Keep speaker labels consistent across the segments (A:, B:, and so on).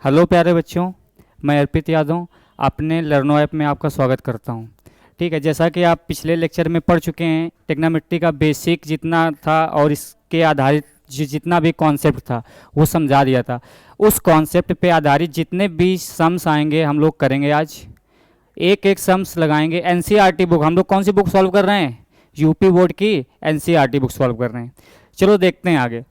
A: Hello प्यारे बच्चों, मैं अर्पित यादव अपने लर्नो ऐप में आपका स्वागत करता हूं। ठीक है, जैसा कि आप पिछले लेक्चर में पढ़ चुके हैं, ट्रिग्नोमेट्री का बेसिक जितना था और इसके आधारित जितना भी कॉन्सेप्ट था वो समझा दिया था। उस कॉन्सेप्ट पे आधारित जितने भी सम्स आएंगे हम लोग करेंगे। आज एक एक सम्स लगाएंगे। एनसीईआरटी बुक, हम लोग कौन सी बुक सॉल्व कर रहे हैं? यूपी बोर्ड की एनसीईआरटी बुक सॉल्व कर रहे हैं। चलो देखते हैं आगे।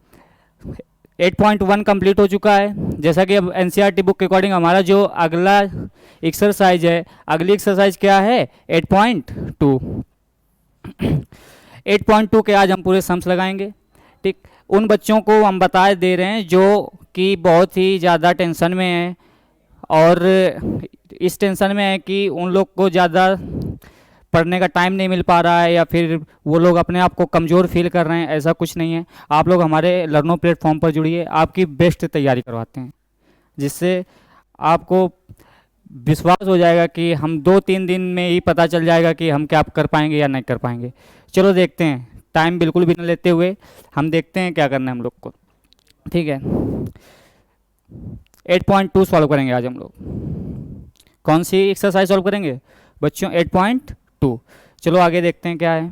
A: 8.1 कंप्लीट हो चुका है। जैसा कि अब एनसीईआरटी बुक के अकॉर्डिंग हमारा जो अगला एक्सरसाइज है, अगली एक्सरसाइज क्या है? 8.2। 8.2 के आज हम पूरे सम्स लगाएंगे। ठीक, उन बच्चों को हम बता दे रहे हैं जो कि बहुत ही ज़्यादा टेंशन में है और इस टेंशन में है कि उन लोग को ज़्यादा पढ़ने का टाइम नहीं मिल पा रहा है या फिर वो लोग अपने आप को कमज़ोर फील कर रहे हैं। ऐसा कुछ नहीं है। आप लोग हमारे लर्नो प्लेटफॉर्म पर जुड़िए, आपकी बेस्ट तैयारी करवाते हैं, जिससे आपको विश्वास हो जाएगा कि हम 2-3 दिन में ही पता चल जाएगा कि हम क्या कर पाएंगे या नहीं कर पाएंगे। चलो देखते हैं, टाइम बिल्कुल भी न लेते हुए हम देखते हैं क्या करना है हम लोग को। ठीक है, 8.2 सॉल्व करेंगे आज हम लोग। कौन सी एक्सरसाइज सॉल्व करेंगे बच्चों? 8.2। चलो आगे देखते हैं क्या है।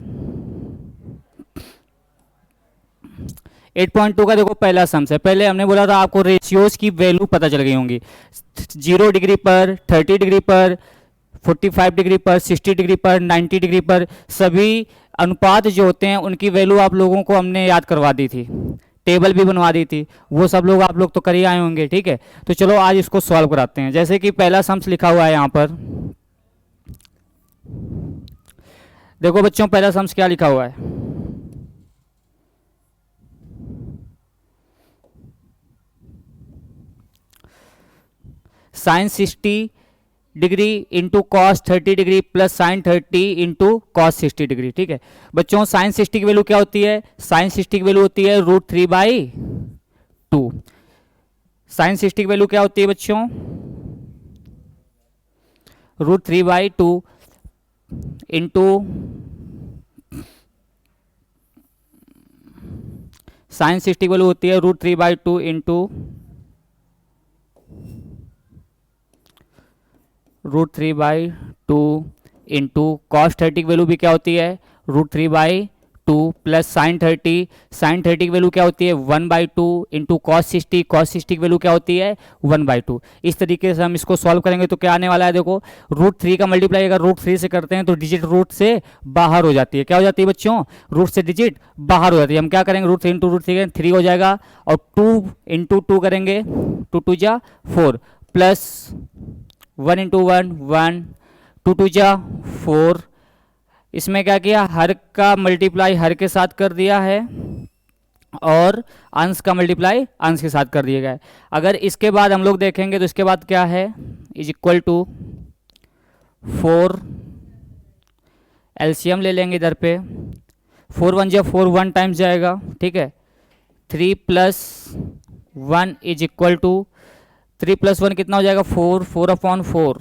A: 8.2 का देखो पहला सम्स है। पहले हमने बोला था आपको रेशियोज की वैल्यू पता चल गई होंगी। 0 डिग्री पर, 30 डिग्री पर, 45 डिग्री पर, 60 डिग्री पर, 90 डिग्री पर सभी अनुपात जो होते हैं उनकी वैल्यू आप लोगों को हमने याद करवा दी थी, टेबल भी बनवा दी थी। वो सब लोग आप लोग तो कर ही आए होंगे। ठीक है, तो चलो आज इसको सॉल्व कराते हैं। जैसे कि पहला सम्स लिखा हुआ है यहाँ पर, देखो बच्चों पहला सम्स क्या लिखा हुआ है? Sine 60 degree into cos 30 degree plus sine 30 into cos 60 degree. ठीक है बच्चों, साइन 60 की वैल्यू क्या होती है? साइन 60 की वैल्यू होती है √3/2। साइन 60 की वैल्यू क्या होती है बच्चों? √3/2 इंटू साइन 60 की वैल्यू होती है √3/2 इंटू √3/2 इंटू कॉस 30 की वैल्यू भी क्या होती है? √3/2 प्लस साइन 30। साइन 30 की वैल्यू क्या होती है? 1/2 इंटू कॉस 60। कॉस 60 की वैल्यू क्या होती है? 1/2। इस तरीके से हम इसको सॉल्व करेंगे तो क्या आने वाला है? देखो √3 का मल्टीप्लाई अगर √3 से करते हैं तो डिजिट रूट से बाहर हो जाती है। क्या हो जाती है बच्चों? रूट से डिजिट बाहर हो जाती है। हम क्या करेंगे? √3 इंटू √3 3 हो जाएगा और 2 इंटू 2 करेंगे, 2 2 जा 4 प्लस 1 इंटू 1 1, 2 2 जा 4। इसमें क्या किया? हर का मल्टीप्लाई हर के साथ कर दिया है और अंश का मल्टीप्लाई अंश के साथ कर दिया गया है। अगर इसके बाद हम लोग देखेंगे तो इसके बाद क्या है? इज इक्वल टू 4, एलसीएम ले लेंगे इधर पे। 4 1 जा 4, 1 टाइम्स जाएगा। ठीक है, 3 plus 1 is equal to 3 plus 1 कितना हो जाएगा? 4, 4/4।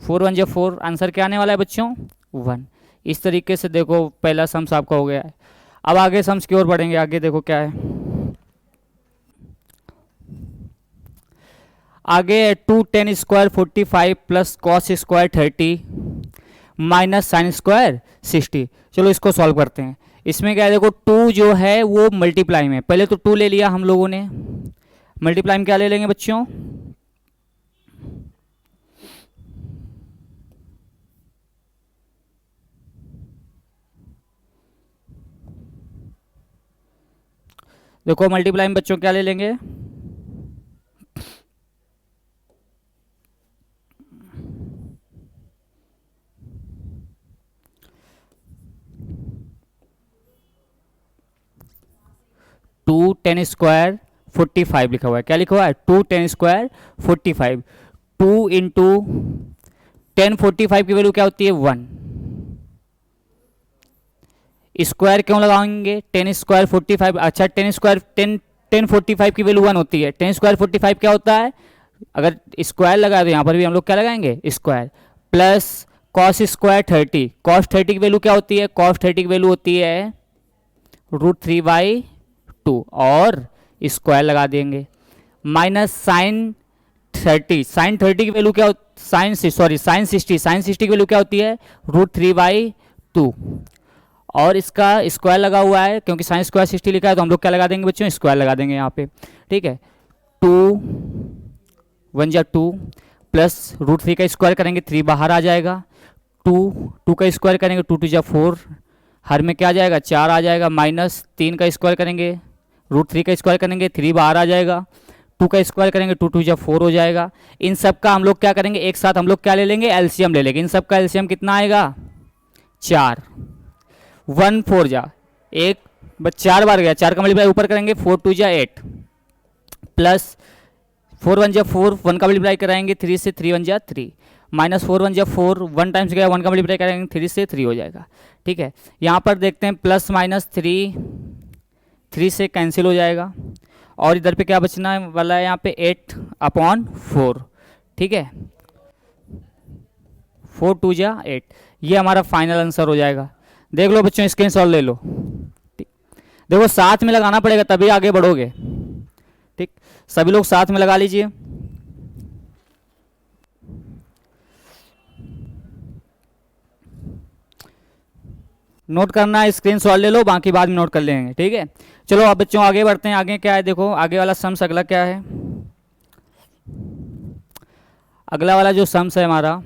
A: 4 1 जा 4, आंसर क्या आने वाला है बच्चों? 1। इस तरीके से देखो पहला सम्स आपका हो गया है। अब आगे सम्स की ओर बढ़ेंगे। आगे देखो क्या है। आगे 2 tan square 45 plus cos square 30 minus sine square 60। चलो इसको सॉल्व करते हैं। इसमें क्या है? देखो 2 जो है वो मल्टीप्लाई में, पहले तो 2 ले लिया हम लोगों ने, मल्टीप्लाई में क्या ले लेंगे बच्चों? देखो मल्टीप्लाई में बच्चों क्या ले लेंगे? टू टेन स्क्वायर 45 लिखा हुआ है। क्या लिखा हुआ है? 2 tan स्क्वायर 45। 2 इंटू 10 45 की वैल्यू क्या होती है? 1। स्क्वायर क्यों लगाएंगे? 10 स्क्वायर 45। अच्छा 10 स्क्वायर 10 45 की वैल्यू 1 होती है। 10 स्क्वायर 45 क्या होता है? अगर स्क्वायर लगाए तो यहाँ पर भी हम लोग क्या लगाएंगे? Square plus cos square 30। Cos 30 की वैल्यू क्या होती है? कॉस 30 की वैल्यू होती है √3/2 और स्क्वायर लगा देंगे। माइनस साइन 30 की वैल्यू क्या साइन सिक्सटी की वैल्यू क्या होती है √3/2। और इसका स्क्वायर लगा हुआ है, क्योंकि साइन स्क्वायर 60 लिखा है तो हम लोग क्या लगा देंगे बच्चों, स्क्वायर लगा देंगे यहाँ पे। ठीक है, 2 प्लस √3 का स्क्वायर करेंगे 3 बाहर आ जाएगा, 2 का स्क्वायर करेंगे 2 2 4, हर में क्या आ जाएगा 4 आ जाएगा, माइनस 3 का स्क्वायर करेंगे √3 का स्क्वायर करेंगे 3 बाहर आ जाएगा, 2 का स्क्वायर करेंगे 2 2 4 हो जाएगा। इन सब का हम लोग क्या करेंगे, एक साथ हम लोग क्या ले लेंगे, एलसीएम ले लेंगे। इन सब का एलसीएम कितना आएगा 4, 1 4 जा एक, बस 4 बार गया, 4 का मल्टीप्लाई ऊपर करेंगे 4 2 जा 8, प्लस 4 1 जा 4, 1 का मल्टीप्लाई कराएंगे 3 से, 3 1 जा 3, माइनस 4 1 जा 4, 1 टाइम्स गया 1 का मल्टीप्लाई करेंगे 3 से 3 हो जाएगा। ठीक है, यहाँ पर देखते हैं प्लस माइनस 3 से कैंसिल हो जाएगा, और इधर पे क्या बचना वाला है यहाँ पे 8/4। ठीक है, 4 2 जा 8, ये हमारा फाइनल आंसर हो जाएगा। देख लो बच्चों, स्क्रीनशॉट ले लो। ठीक, देखो साथ में लगाना पड़ेगा तभी आगे बढ़ोगे। ठीक, सभी लोग साथ में लगा लीजिए। नोट करना है, स्क्रीनशॉट ले लो, बाकी बाद में नोट कर लेंगे। ठीक है, चलो अब बच्चों आगे बढ़ते हैं। आगे क्या है देखो, आगे वाला सम्स अगला क्या है, अगला वाला जो सम्स है हमारा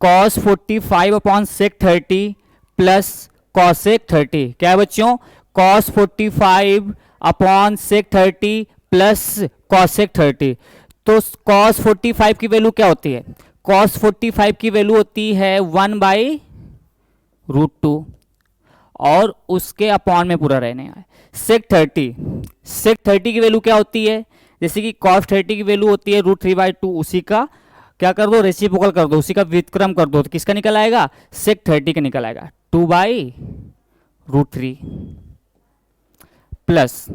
A: cos 45/sec 30 प्लस cosec 30। क्या है बच्चों, cos 45/sec 30 प्लस cosec 30। तो cos 45 की वैल्यू क्या होती है, cos 45 की वैल्यू होती है 1/√2, और उसके अपॉन में पूरा रहने है। sec 30 की वैल्यू क्या होती है, जैसे कि cos 30 की वैल्यू होती है √3/2, उसी का क्या कर दो, रेसिप्रोकल कर दो, उसी का व्युत्क्रम कर दो, तो किसका निकल आएगा, sec 30 का निकल आएगा 2/√3 प्लस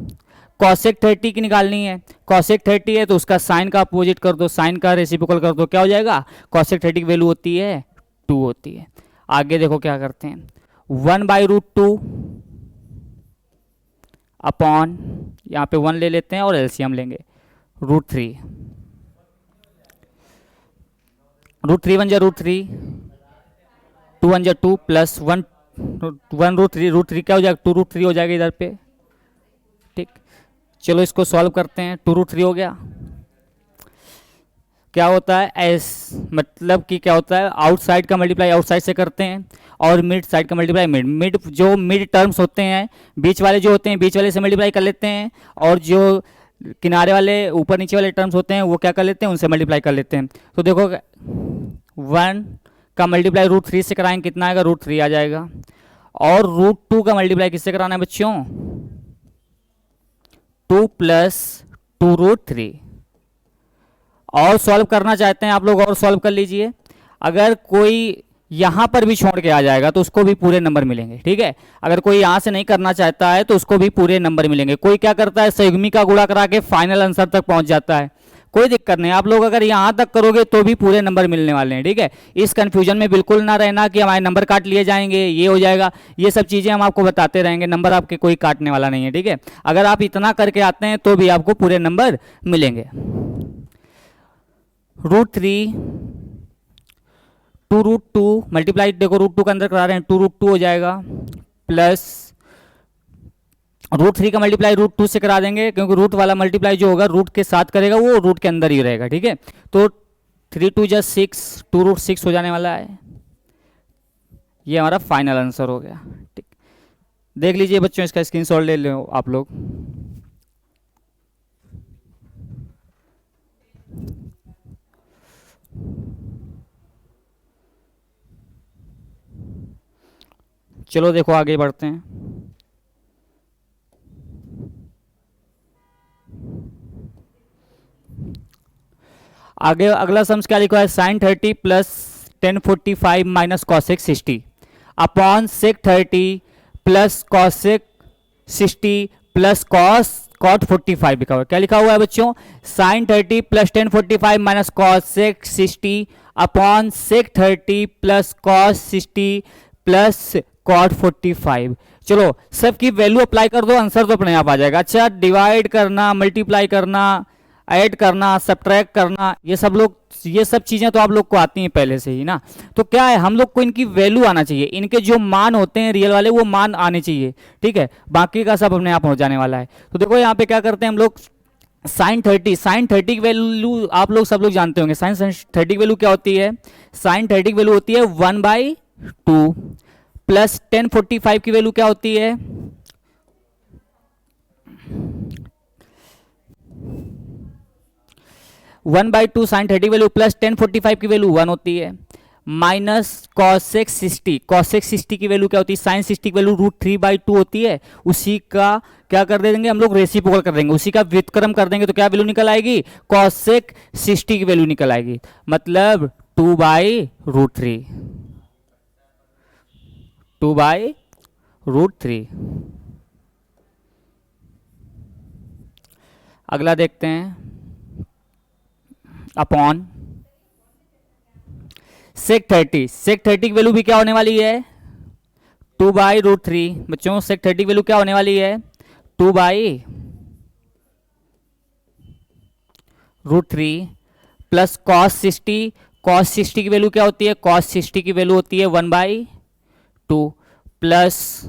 A: cosec 30 की निकालनी है, cosec 30 है तो उसका साइन का अपोजिट कर दो, साइन का रेसिप्रोकल कर दो, क्या हो जाएगा, cosec 30 की वैल्यू होती है 2 होती है। आगे देखो क्या करते हैं, 1/√2 अपॉन, यहाँ पे 1 ले लेते हैं और एलसीएम लेंगे √3, √3 1 जा √3, 2 1 जा 2, प्लस 1 √3 क्या हो जाएगा, 2√3 हो जाएगा इधर पे। ठीक, चलो इसको सॉल्व करते हैं। 2√3 हो गया, क्या होता है मतलब कि क्या होता है, आउटसाइड का मल्टीप्लाई आउटसाइड से करते हैं, और मिड साइड का मल्टीप्लाई मिड जो मिड टर्म्स होते हैं, बीच वाले जो होते हैं बीच वाले से मल्टीप्लाई कर लेते हैं, और जो किनारे वाले ऊपर नीचे वाले टर्म्स होते हैं वो क्या कर लेते हैं, उनसे मल्टीप्लाई कर लेते हैं। तो देखो 1 का मल्टीप्लाई √3 से कराएंगे कितना आएगा, √3 आ जाएगा, और √2 का मल्टीप्लाई किससे कराना है बच्चों, 2 + 2√3। और सॉल्व करना चाहते हैं आप लोग और सॉल्व कर लीजिए। अगर कोई यहाँ पर भी छोड़ के आ जाएगा तो उसको भी पूरे नंबर मिलेंगे। ठीक है, अगर कोई यहाँ से नहीं करना चाहता है तो उसको भी पूरे नंबर मिलेंगे। कोई क्या करता है, संयुग्मी का गुणा करा के फाइनल आंसर तक पहुंच जाता है, कोई दिक्कत नहीं, आप लोग अगर यहाँ तक करोगे तो भी पूरे नंबर मिलने वाले हैं। ठीक है, इस कंफ्यूजन में बिल्कुल ना रहना कि हमारे नंबर काट लिए जाएंगे, ये हो जाएगा, ये सब चीज़ें हम आपको बताते रहेंगे, नंबर आपके कोई काटने वाला नहीं है। ठीक है, अगर आप इतना करके आते हैं तो भी आपको पूरे नंबर मिलेंगे। √3 2√2 मल्टीप्लाई, देखो √2 का अंदर करा रहे हैं, 2√2 हो जाएगा, प्लस √3 का मल्टीप्लाई √2 से करा देंगे, क्योंकि रूट वाला मल्टीप्लाई जो होगा रूट के साथ करेगा वो रूट के अंदर ही रहेगा। ठीक है, तो 3 2 जा 6, 2√6 हो जाने वाला है। ये हमारा फाइनल आंसर हो गया। ठीक, देख लीजिए बच्चों, इसका स्क्रीनशॉट ले लो आप लोग। चलो देखो आगे बढ़ते हैं। आगे अगला सम्स क्या लिखा है, sin 30 plus 1045 minus cosec 60 upon sec 30 plus cosec 60 plus cot 45 लिखा हुआ है। क्या लिखा हुआ है बच्चों, sin 30 plus 1045 minus cosec 60 upon sec 30 plus cos 60 plus cot 45। चलो सबकी वैल्यू अप्लाई कर दो, आंसर तो अपने आप आ जाएगा। अच्छा, डिवाइड करना, मल्टीप्लाई करना, ऐड करना, सब्ट्रैक्ट करना, ये सब चीजें तो आप लोग को आती हैं पहले से ही ना। तो क्या है, हम लोग को इनकी वैल्यू आना चाहिए, इनके जो मान होते हैं रियल वाले वो मान आने चाहिए, ठीक है। बाकी का सब अपने आप हो जाने वाला है। तो देखो यहाँ पे क्या करते हैं हम लोग, साइन 30 की वैल्यू आप लोग सब लोग जानते होंगे। साइन 30 की वैल्यू क्या होती है, साइन 30 की वैल्यू होती है 1/2 प्लस टेन 45 की वैल्यू क्या होती है, 1/2 साइन 30 वैल्यू प्लस टेन 45 की वैल्यू 1 होती है, माइनस कॉसेक 60 की वैल्यू क्या होती है, साइन 60 की वैल्यू √3/2 होती है। उसी का क्या कर देंगे हम लोग, रेसिप्रोकल कर देंगे, उसी का व्युत्क्रम कर देंगे तो क्या वैल्यू निकल आएगी, कॉसेक 60 की वैल्यू निकल आएगी, मतलब 2/√3, 2/√3। अगला देखते हैं, अपॉन सेक 30 की वैल्यू भी क्या होने वाली है, 2/√3। बच्चों सेक 30 की वैल्यू क्या होने वाली है, 2/√3 प्लस कॉस 60 की वैल्यू क्या होती है, कॉस 60 की वैल्यू होती है 1/2 प्लस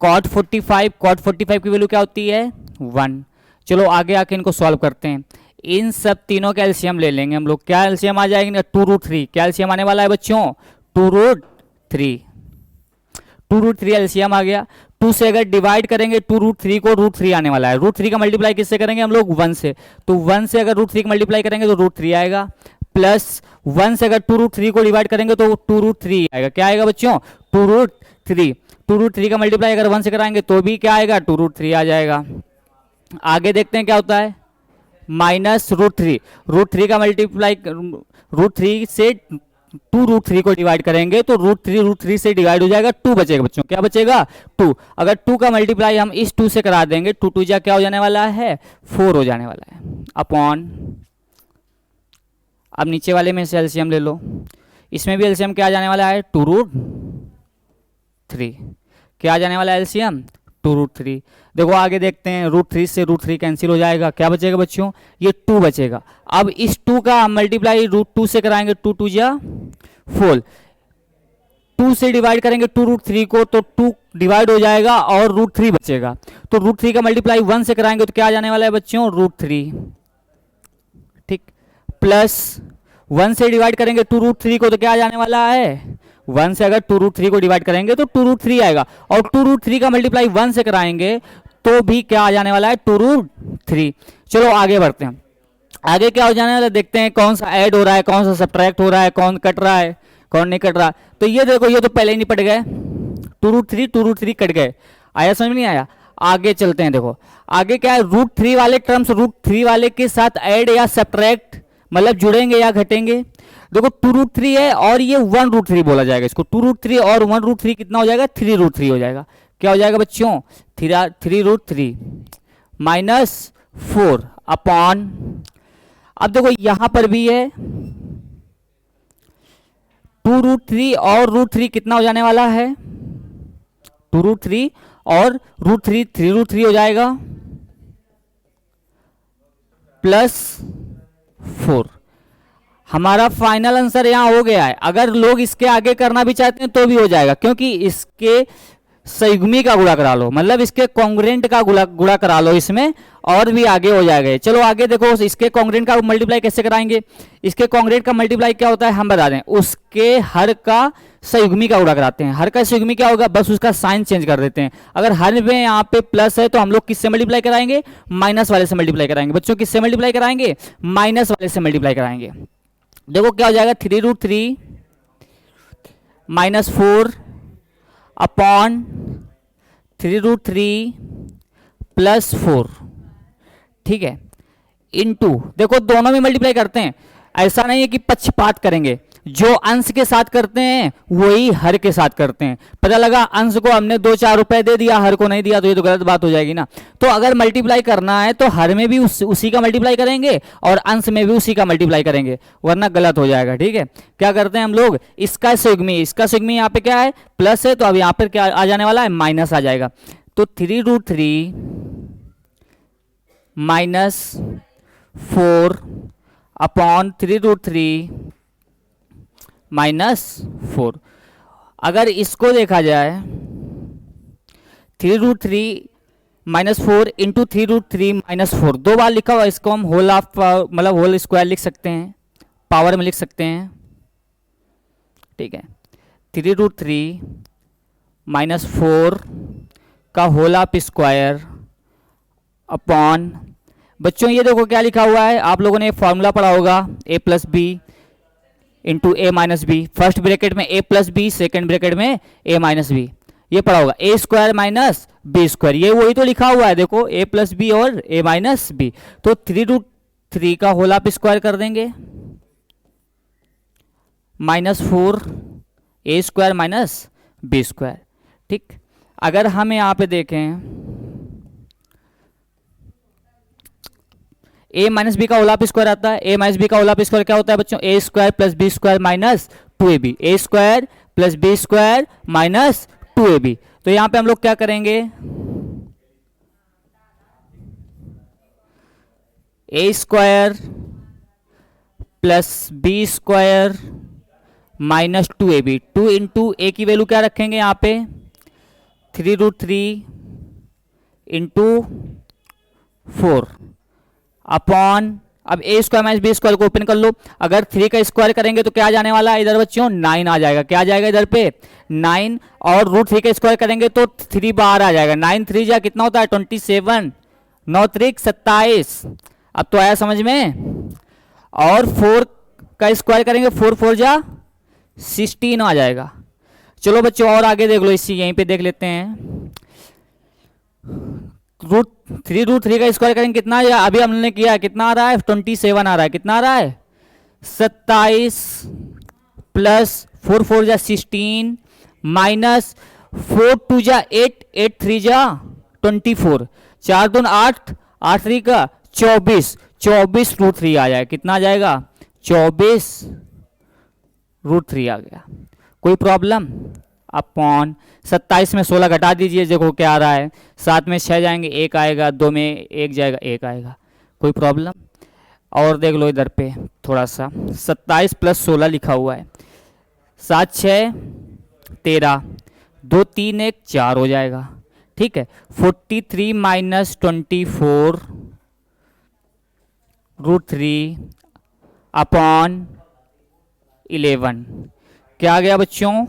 A: कॉट 45 की वैल्यू क्या होती है 1। चलो आगे आके इनको सॉल्व करते हैं। इन सब तीनों का एलसीएम ले लेंगे हम लोग, क्या एलसीएम आ जाएगी, 2√3। क्या एलसीएम आने वाला है बच्चों, 2√3 एलसीएम आ गया। 2 से अगर डिवाइड करेंगे 2√3 को, √3 आने वाला है। √3 का मल्टीप्लाई किससे करेंगे हम लोग, 1 से, तो 1 से अगर √3 का मल्टीप्लाई करेंगे तो √3 आएगा, प्लस 1 से अगर 2√3 को डिवाइड करेंगे तो 2√3 आएगा। क्या आएगा बच्चों, 2√3 का मल्टीप्लाई अगर 1 से कराएंगे तो भी क्या आएगा, 2√3 आ जाएगा। आगे देखते हैं क्या होता है, माइनस √3 का मल्टीप्लाई, √3 से 2√3 को डिवाइड करेंगे तो √3 से डिवाइड हो जाएगा, 2 बचेगा बच्चों, क्या बचेगा 2। अगर 2 का मल्टीप्लाई हम इस 2 से करा देंगे, 2 2 जा क्या हो जाने वाला है, 4 हो जाने वाला है, अपॉन। अब नीचे वाले में से एलसीएम ले लो, इसमें भी एलसीएम क्या आ जाने वाला है, 2√3। क्या आ जाने वाला है एलसीएम, 2√3। देखो आगे देखते हैं, √3 से √3 कैंसिल हो जाएगा, क्या बचेगा बच्चों, ये 2 बचेगा। अब इस 2 का मल्टीप्लाई √2 से कराएंगे, 2 2 जा 4, 2 से डिवाइड करेंगे 2√3 को तो 2 डिवाइड हो जाएगा और √3 बचेगा। तो √3 का मल्टीप्लाई 1 से कराएंगे तो क्या आ जाने वाला है बच्चों, √3, ठीक, प्लस 1 से डिवाइड करेंगे 2√3 को तो क्या आ जाने वाला है, 1 से अगर 2√3 को डिवाइड करेंगे तो 2√3 आएगा, और 2√3 का मल्टीप्लाई 1 से कराएंगे तो भी क्या आ जाने वाला है, 2√3। चलो आगे बढ़ते हैं, आगे क्या हो जाने वाला देखते हैं, कौन सा ऐड हो रहा है, कौन सा सब्ट्रैक्ट हो रहा है, कौन कट रहा है, कौन नहीं कट रहा। तो ये देखो, ये तो पहले ही नहीं पड़ गए, 2√3 कट गए, आया समझ में नहीं आया। आगे चलते हैं, देखो आगे क्या है, √3 वाले टर्म्स √3 वाले के साथ ऐड या सब्ट्रैक्ट मतलब जुड़ेंगे या घटेंगे। देखो 2√3 है और ये 1√3 बोला जाएगा इसको, 2√3 और 1√3 कितना हो जाएगा, 3√3 हो जाएगा। क्या हो जाएगा बच्चों, 3√3 माइनस 4 अपॉन। अब देखो यहां पर भी है 2√3 और √3 कितना हो जाने वाला है, 2√3 और √3 3√3 हो जाएगा, प्लस 4। हमारा फाइनल आंसर यहां हो गया है। अगर लोग इसके आगे करना भी चाहते हैं तो भी हो जाएगा, क्योंकि इसके संयुग्मी का गुणा करा लो, मतलब इसके कॉन्ग्रुएंट का गुणा करा लो इसमें, और भी आगे हो जाएगा। चलो आगे देखो, इसके कॉन्ग्रुएंट का मल्टीप्लाई कैसे कराएंगे, इसके कॉन्ग्रुएंट का मल्टीप्लाई क्या होता है हम बता दें, उसके हर का संयुग्मी का गुणा कराते हैं। हर का संयुग्मी क्या होगा, बस उसका साइन चेंज कर देते हैं। अगर हर में यहाँ पे प्लस है तो हम लोग किससे मल्टीप्लाई कराएंगे, माइनस वाले से मल्टीप्लाई कराएंगे। बच्चों किससे मल्टीप्लाई कराएंगे, माइनस वाले से मल्टीप्लाई कराएंगे। देखो क्या हो जाएगा, 3√3 माइनस 4 अपॉन 3√3 प्लस 4, ठीक है, इनटू। देखो दोनों में मल्टीप्लाई करते हैं, ऐसा नहीं है कि पक्षपात करेंगे, जो अंश के साथ करते हैं वही हर के साथ करते हैं। पता लगा, अंश को हमने 2-4 रुपए दे दिया, हर को नहीं दिया, तो ये तो गलत बात हो जाएगी ना। तो अगर मल्टीप्लाई करना है तो हर में भी उसी का मल्टीप्लाई करेंगे और अंश में भी उसी का मल्टीप्लाई करेंगे, वरना गलत हो जाएगा। ठीक है, क्या करते हैं हम लोग, इसका सिग्मी यहाँ पे क्या है, प्लस है, तो अब यहाँ पर क्या आ जाने वाला है, माइनस आ जाएगा। तो 3√3 -4 अपॉन 3√3 -4। अगर इसको देखा जाए 3√3 -4 इंटू 3√3 -4, 2 बार लिखा हुआ, इसको हम होल ऑफ मतलब होल स्क्वायर लिख सकते हैं, पावर में लिख सकते हैं। ठीक है, 3√3 -4 का होल ऑफ स्क्वायर अपॉन, बच्चों ये देखो क्या लिखा हुआ है, आप लोगों ने फॉर्मूला पढ़ा होगा, a + b into a - b, first bracket में a + b, सेकेंड ब्रैकेट में a - b, ये पढ़ा होगा, a² - b², ये वही तो लिखा हुआ है, देखो a + b और a - b। तो 3√3 का होल ऑफ स्क्वायर कर देंगे, -4 a² - b²। ठीक, अगर हम यहाँ पे देखें a - b का होल ऑफ स्क्वायर आता है, a - b का होल ऑफ स्क्वायर क्या होता है बच्चों, a² + b² - 2ab, a² + b² - 2ab। तो यहां पे हम लोग क्या करेंगे, a² + b² - 2ab, 2 into a की वैल्यू क्या रखेंगे यहाँ पे, 3√3 इंटू 4 अपॉन, अब a² - b² को ओपन कर लो, अगर 3 का स्क्वायर करेंगे तो क्या आ जाने वाला है इधर बच्चों, 9 आ जाएगा। क्या आ जाएगा इधर पे, 9, और √3 का स्क्वायर करेंगे तो 3 बाहर आ जाएगा, 9 3 जा कितना होता है, 27, 9 3 27। अब तो आया समझ में। और 4 का स्क्वायर करेंगे, 4 4 जा 16 आ जाएगा। चलो बच्चों और आगे देख लो, इसी यहीं पे देख लेते हैं, 3√3 का स्क्वायर करेंगे कितना, अभी हमने किया कितना आ रहा है, 27 आ रहा है, कितना आ रहा है, 27 प्लस 4 4 जा 16 माइनस 4 2 जा 8 8 3 जा 24, 4 2 8 8 3 का 24, 24√3 आ जाएगा, कितना आ जाएगा, 24√3 आ गया। कोई प्रॉब्लम, अपॉन 27 में 16 घटा दीजिए, देखो क्या आ रहा है, 7 में 6 जाएंगे 1 आएगा, 2 में 1 जाएगा 1 आएगा। कोई प्रॉब्लम। और देख लो इधर पे थोड़ा सा, 27 + 16 लिखा हुआ है, 7 6 13, 2 3 1 4 हो जाएगा। ठीक है, 43 - 24√3 अपॉन 11, क्या आ गया बच्चों,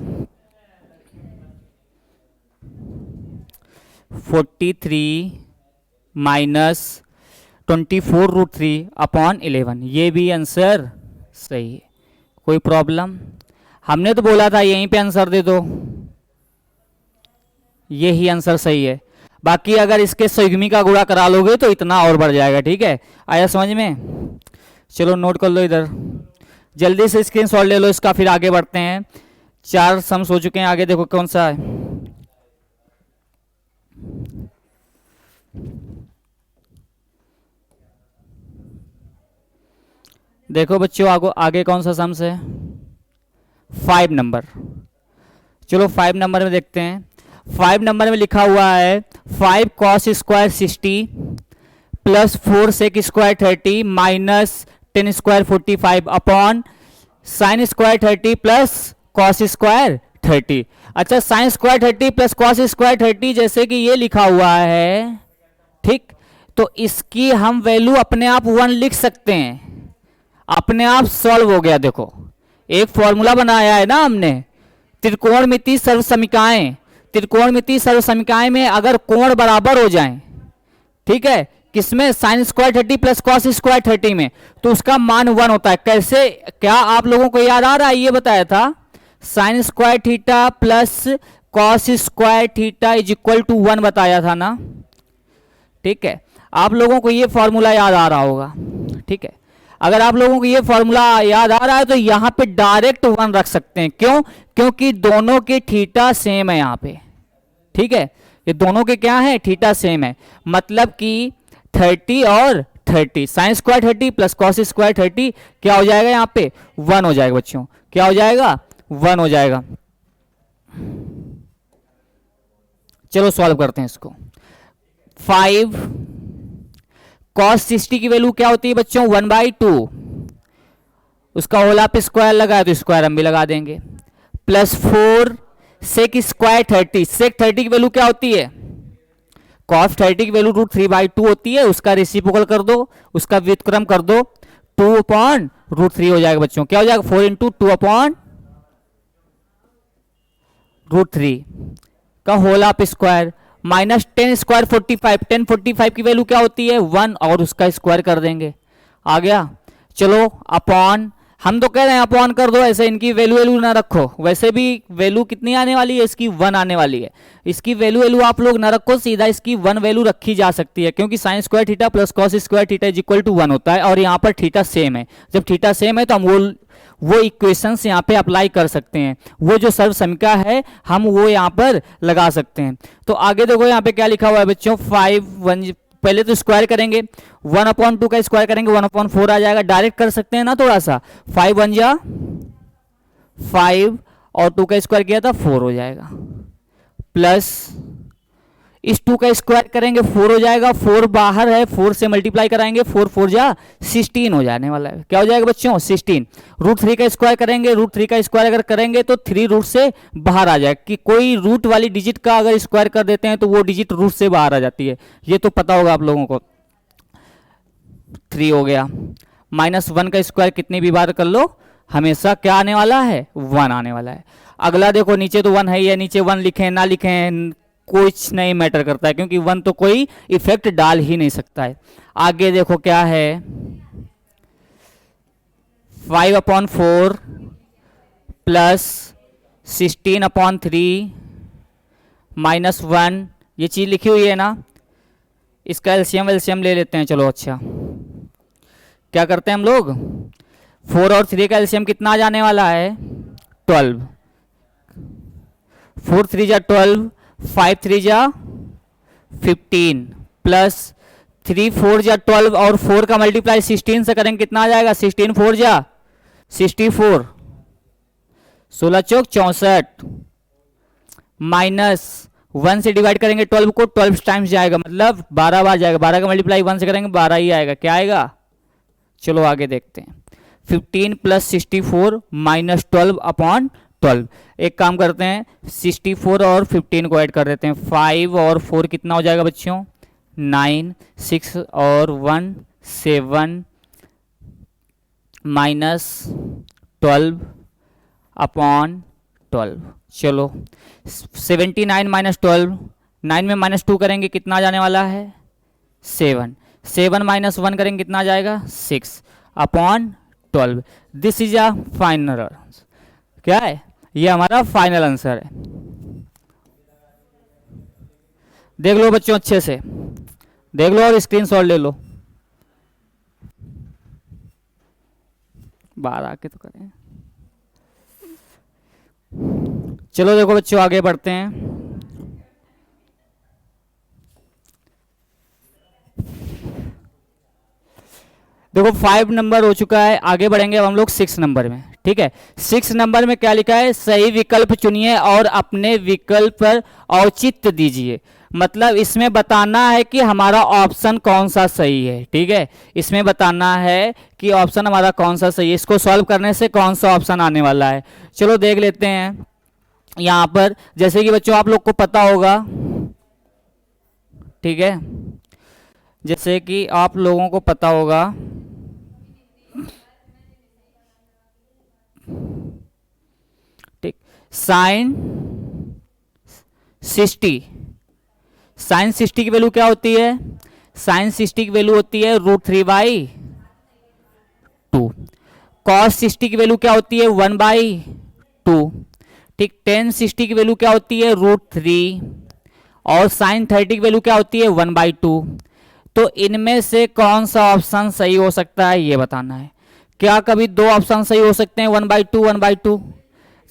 A: 43 - 24√3 अपॉन 11, ये भी आंसर सही है। कोई प्रॉब्लम, हमने तो बोला था यहीं पे आंसर दे दो, यही आंसर सही है। बाकी अगर इसके संयुग्मी का गुणा करा लोगे तो इतना और बढ़ जाएगा। ठीक है, आया समझ में। चलो नोट कर लो इधर, जल्दी से स्क्रीनशॉट ले लो इसका, फिर आगे बढ़ते हैं। 4 सम्स हो चुके हैं, आगे देखो कौन सा है। देखो बच्चों आगे कौन सा सम्स है, 5 नंबर। चलो 5 नंबर में देखते हैं। 5 नंबर में लिखा हुआ है 5 cos square 60 plus 4 sec square 30 minus 10 square 45 upon sine square 30 plus cos square 30। अच्छा, sine square 30 plus cos square 30 जैसे कि ये लिखा हुआ है, ठीक, तो इसकी हम वैल्यू अपने आप 1 लिख सकते हैं, अपने आप सॉल्व हो गया। देखो एक फॉर्मूला बनाया है ना हमने, त्रिकोणमिति सर्वसमीकाएं, त्रिकोणमिति सर्वसमीकाएं में अगर कोण बराबर हो जाएं, ठीक है, किसमें, sine square 30 plus cos square 30 में, तो उसका मान 1 होता है। कैसे, क्या आप लोगों को याद आ रहा है, ये बताया था, sine square theta plus cos square theta is equal to 1 बताया था ना। ठीक है, आप लोगों को ये फॉर्मूला याद आ रहा होगा। ठीक है, अगर आप लोगों को ये फॉर्मूला याद आ रहा है तो यहाँ पे डायरेक्ट 1 रख सकते हैं। क्यों? क्योंकि दोनों के थीटा सेम है यहाँ पे, ठीक है, ये दोनों के क्या है, थीटा सेम है। मतलब कि 30 और 30, sine square 30 plus cos square 30 क्या हो जाएगा, यहाँ पे 1 हो जाएगा बच्चों। क्या हो जाएगा, 1 हो जाएगा। चलो सॉल्व करते हैं इसको। 5 कॉस 60 की वैल्यू क्या होती है बच्चों, 1/2, उसका होल आप स्क्वायर लगा है तो स्क्वायर हम भी लगा देंगे, प्लस 4 सेक स्क्वायर 30, सेक 30 की वैल्यू क्या होती है, कॉस 30 की वैल्यू √3/2 होती है, उसका रेसिप्रोकल कर दो, उसका व्युत्क्रम कर दो, 2/√3 हो जाएगा बच्चों। क्या हो जाएगा, 4 × 2/√3 का होल आप स्क्वायर, माइनस 10 स्क्वायर 45, 10 45 की वैल्यू क्या होती है 1, और उसका स्क्वायर कर देंगे, आ गया। चलो अपॉन, हम तो कह रहे हैं अपॉन कर दो, ऐसे इनकी वैल्यू ना रखो, वैसे भी वैल्यू कितनी आने वाली है इसकी, 1 आने वाली है। इसकी वैल्यू आप लोग ना रखो, सीधा इसकी 1 वैल्यू रखी जा सकती है, क्योंकि sine square theta plus cos square theta is equal to 1 होता है, और यहाँ पर थीटा सेम है। जब थीटा सेम है तो हम वो इक्वेशंस यहाँ पे अप्लाई कर सकते हैं, वो जो सर्व समीकरण है हम वो यहाँ पर लगा सकते हैं। तो आगे देखो यहाँ पे क्या लिखा हुआ है बच्चों, 5 पहले तो स्क्वायर करेंगे, 1/2 का स्क्वायर करेंगे 1/4 आ जाएगा, डायरेक्ट कर सकते हैं ना थोड़ा सा, 5 1 जा 5 और 2 का स्क्वायर किया था 4 हो जाएगा, प्लस इस 2 का स्क्वायर करेंगे 4 हो जाएगा, 4 बाहर है, 4 से मल्टीप्लाई कराएंगे, 4 4 जा 16 हो जाने वाला है। क्या हो जाएगा बच्चों, 16। √3 का स्क्वायर करेंगे, √3 का स्क्वायर अगर करेंगे तो 3 रूट से बाहर आ जाएगा, कि कोई रूट वाली डिजिट का अगर स्क्वायर कर देते हैं तो वो डिजिट रूट से बाहर आ जाती है, ये तो पता होगा आप लोगों को। 3 हो गया, -1 का स्क्वायर कितनी भी बार कर लो हमेशा क्या आने वाला है, 1 आने वाला है। अगला देखो, नीचे तो 1 है ही है, नीचे 1 लिखें ना लिखें कुछ नहीं मैटर करता है, क्योंकि 1 तो कोई इफेक्ट डाल ही नहीं सकता है। आगे देखो क्या है, 5/4 प्लस 16/3 -1, ये चीज लिखी हुई है ना, इसका एलसीएम ले लेते हैं। चलो अच्छा, क्या करते हैं हम लोग, 4 और 3 का एलसीएम कितना आ जाने वाला है, 12, 4 3 जा 12, 5 3 जा 15, प्लस 3 4 जा 12, और 4 का मल्टीप्लाई 16 से करेंगे कितना आ जाएगा, 16 4 जा 64, 16 चौक 64, -1 से डिवाइड करेंगे 12 को, 12 टाइम्स जाएगा, मतलब 12 बार जाएगा, 12 का मल्टीप्लाई 1 से करेंगे 12 ही आएगा। क्या आएगा, चलो आगे देखते हैं, 15 + 64 -12/12। एक काम करते हैं, 64 और 15 को ऐड कर देते हैं, 5 और 4 कितना हो जाएगा बच्चों, 9, 6 और 1 7 -12/12। चलो 79 - 12, 9 में -2 करेंगे कितना जाने वाला है, 7, 7 - 1 करेंगे कितना आ जाएगा, 6/12। This is a final answer. क्या है, ये हमारा फाइनल आंसर है। देख लो बच्चों, अच्छे से देख लो और स्क्रीनशॉट ले लो, बाहर आके तो करें। चलो देखो बच्चों, आगे बढ़ते हैं। देखो 5 नंबर हो चुका है, आगे बढ़ेंगे अब हम लोग 6 नंबर में। ठीक है, 6 नंबर में क्या लिखा है, सही विकल्प चुनिए और अपने विकल्प पर औचित्य दीजिए। मतलब इसमें बताना है कि हमारा ऑप्शन कौन सा सही है। ठीक है, इसमें बताना है कि ऑप्शन हमारा कौन सा सही है, इसको सॉल्व करने से कौन सा ऑप्शन आने वाला है। चलो देख लेते हैं। यहाँ पर जैसे कि बच्चों आप लोग को पता होगा, ठीक है, जैसे कि आप लोगों को पता होगा, ठीक, साइन 60 की वैल्यू क्या होती है, साइन 60 की वैल्यू होती है √3/2। कॉस 60 की वैल्यू क्या होती है 1/2। ठीक, टेन 60 की वैल्यू क्या होती है √3, और साइन 30 की वैल्यू क्या होती है 1/2। तो इनमें से कौन सा ऑप्शन सही हो सकता है ये बताना है। क्या कभी दो ऑप्शन सही हो सकते हैं? 1/2 1/2।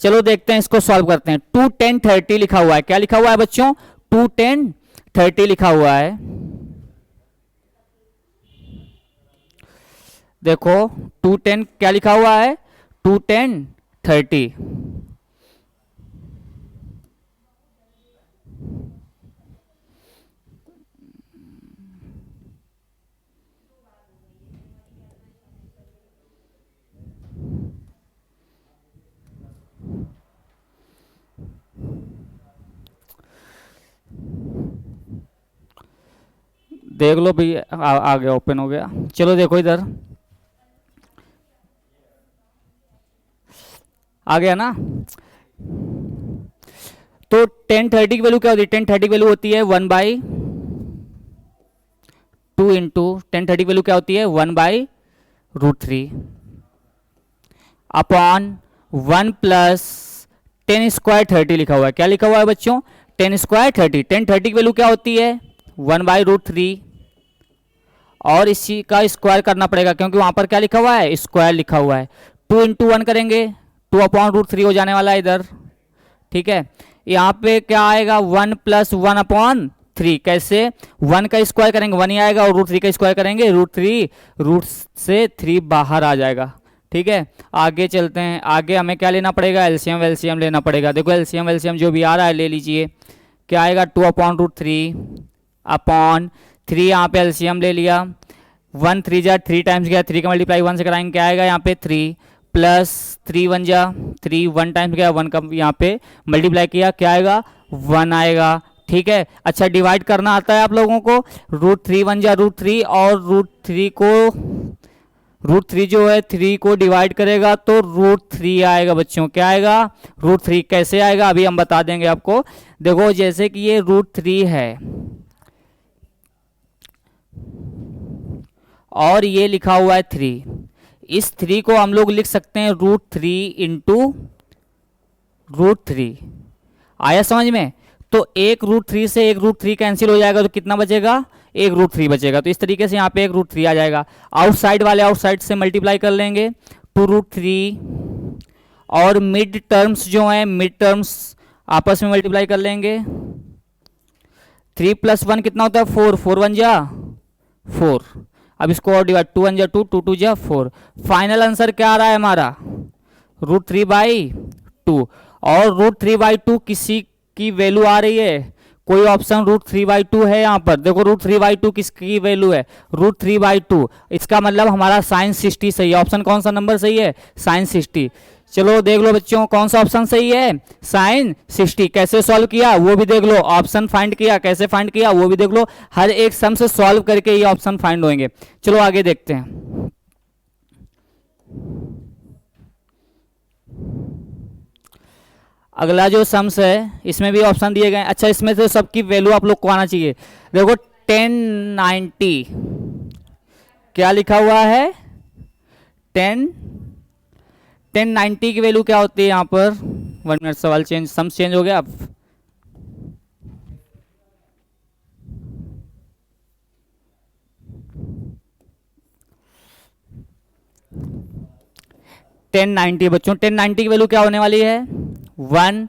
A: चलो देखते हैं, इसको सॉल्व करते हैं। 2 10 30 लिखा हुआ है। क्या लिखा हुआ है बच्चों? 2 10 30 लिखा हुआ है। देखो 2 10 क्या लिखा हुआ है? 2 10 30। देख लो भाई, आ गया, ओपन हो गया। चलो देखो इधर आ गया ना। तो 10 30 की वैल्यू क्या होती है? 10 30 की वैल्यू होती है 1/2 इंटू 10 30 की वैल्यू क्या होती है? 1/√3 अपॉन 1 प्लस 10 स्क्वायर 30 लिखा हुआ है। क्या लिखा हुआ है बच्चों? 10 स्क्वायर 30। 10 30 की वैल्यू क्या होती है? 1/√3। और इसी का स्क्वायर करना पड़ेगा क्योंकि वहां पर क्या लिखा हुआ है? स्क्वायर लिखा हुआ है। 2 इंटू 1 करेंगे, 2/√3 हो जाने वाला है इधर। ठीक है, यहाँ पे क्या आएगा? 1 प्लस 1/3। कैसे? 1 का स्क्वायर करेंगे 1 ही आएगा, और √3 का स्क्वायर करेंगे √3। रूट से 3 बाहर आ जाएगा। ठीक है, आगे चलते हैं। आगे हमें क्या लेना पड़ेगा? एलसीएम वेलसीएम लेना पड़ेगा। देखो एलसीएम वेलसीएम जो भी आ रहा है ले लीजिए। क्या आएगा? 2/√3 अपॉन 3। यहाँ पे एलसीएम ले लिया। 1 3 जा 3 टाइम्स गया, 3 का मल्टीप्लाई 1 से कराएंगे, क्या आएगा यहाँ पे? 3 प्लस 3 1 जा 3, 1 टाइम्स गया, 1 का यहाँ पे मल्टीप्लाई किया, क्या आएगा? 1 आएगा। ठीक है, अच्छा डिवाइड करना आता है आप लोगों को? √3 1 जा √3, और √3 जो है 3 को डिवाइड करेगा तो √3 आएगा बच्चों। क्या आएगा? √3। कैसे आएगा अभी हम बता देंगे आपको। देखो जैसे कि ये √3 है और ये लिखा हुआ है 3, इस 3 को हम लोग लिख सकते हैं √3 इंटू √3। आया समझ में? तो एक √3 से एक √3 कैंसिल हो जाएगा, तो कितना बचेगा? एक √3 बचेगा। तो इस तरीके से यहाँ पे एक √3 आ जाएगा। आउटसाइड वाले आउटसाइड से मल्टीप्लाई कर लेंगे, 2√3। और मिड टर्म्स जो है, मिड टर्म्स आपस में मल्टीप्लाई कर लेंगे। 3 + 1 कितना होता है? 4, 4 1 जा 4। अब इसको और डिवाइड, 2 1 जा 2, 2 2 जा 4। फाइनल आंसर क्या आ रहा है हमारा? √3/2। और √3/2 किसी की वैल्यू आ रही है? कोई ऑप्शन √3/2 है यहाँ पर? देखो √3/2 किसकी वैल्यू है? √3/2। इसका मतलब हमारा साइन 60 सही है। ऑप्शन कौन सा नंबर सही है? साइन 60। चलो देख लो बच्चों कौन सा ऑप्शन सही है? साइन 60। कैसे सॉल्व किया वो भी देख लो। ऑप्शन फाइंड किया, कैसे फाइंड किया वो भी देख लो। हर एक सम से सॉल्व करके ये ऑप्शन फाइंड होंगे। चलो आगे देखते हैं। अगला जो सम्स है इसमें भी ऑप्शन दिए गए। अच्छा इसमें से सबकी वैल्यू आप लोग को आना चाहिए। देखो 1090 क्या लिखा हुआ है? 1090 की वैल्यू क्या होती है यहाँ पर? 1 मिनट, सवाल चेंज, सम्स चेंज हो गया अब। 1090 बच्चों, 1090 की वैल्यू क्या होने वाली है? 1।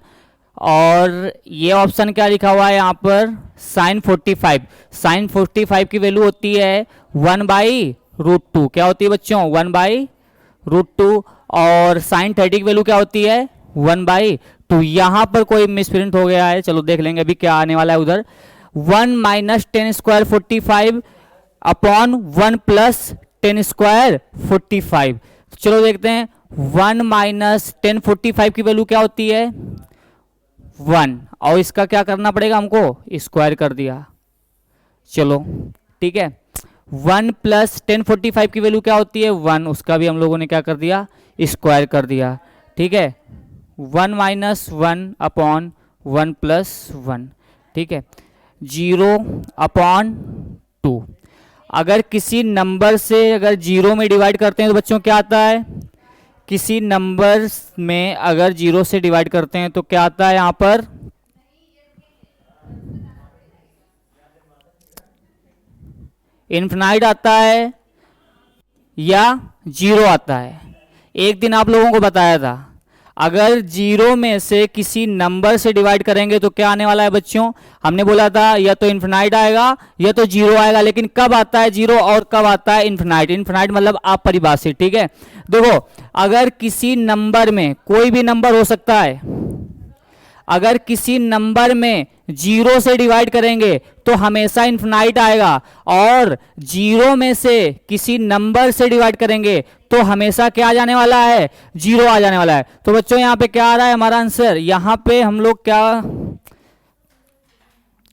A: और ये ऑप्शन क्या लिखा हुआ है यहाँ पर? साइन 45। साइन 45 की वैल्यू होती है 1/√2। क्या होती है बच्चों? 1/√2। और साइन 30 की वैल्यू क्या होती है? 1/2। यहाँ पर कोई मिसप्रिंट हो गया है, चलो देख लेंगे अभी क्या आने वाला है उधर। 1 - 10 स्क्वायर 45 अपॉन 1 + 10 स्क्वायर 45। चलो देखते हैं। 1 - 10 45 की वैल्यू क्या होती है? 1। और इसका क्या करना पड़ेगा हमको? स्क्वायर कर दिया। चलो ठीक है। 1 + 10 45 की वैल्यू क्या होती है? 1। उसका भी हम लोगों ने क्या कर दिया? स्क्वायर कर दिया। ठीक है, 1 - 1 अपॉन 1 + 1। ठीक है, 0/2। अगर किसी नंबर से अगर 0 में डिवाइड करते हैं तो बच्चों क्या आता है? किसी नंबर में अगर 0 से डिवाइड करते हैं तो क्या आता है यहाँ पर? इन्फिनाइट आता है या जीरो आता है। एक दिन आप लोगों को बताया था, अगर जीरो में से किसी नंबर से डिवाइड करेंगे तो क्या आने वाला है बच्चों? हमने बोला था या तो इन्फिनाइट आएगा या तो जीरो आएगा, लेकिन कब आता है जीरो और कब आता है इन्फिनाइट? इन्फिनाइट मतलब अपरिभाषित, ठीक है। देखो, अगर किसी नंबर में, कोई भी नंबर हो सकता है, अगर किसी नंबर में जीरो से डिवाइड करेंगे तो हमेशा इन्फिनाइट आएगा, और जीरो में से किसी नंबर से डिवाइड करेंगे तो हमेशा क्या आ जाने वाला है? जीरो आ जाने वाला है। तो बच्चों यहां पे क्या आ रहा है हमारा आंसर? यहां पे हम लोग क्या,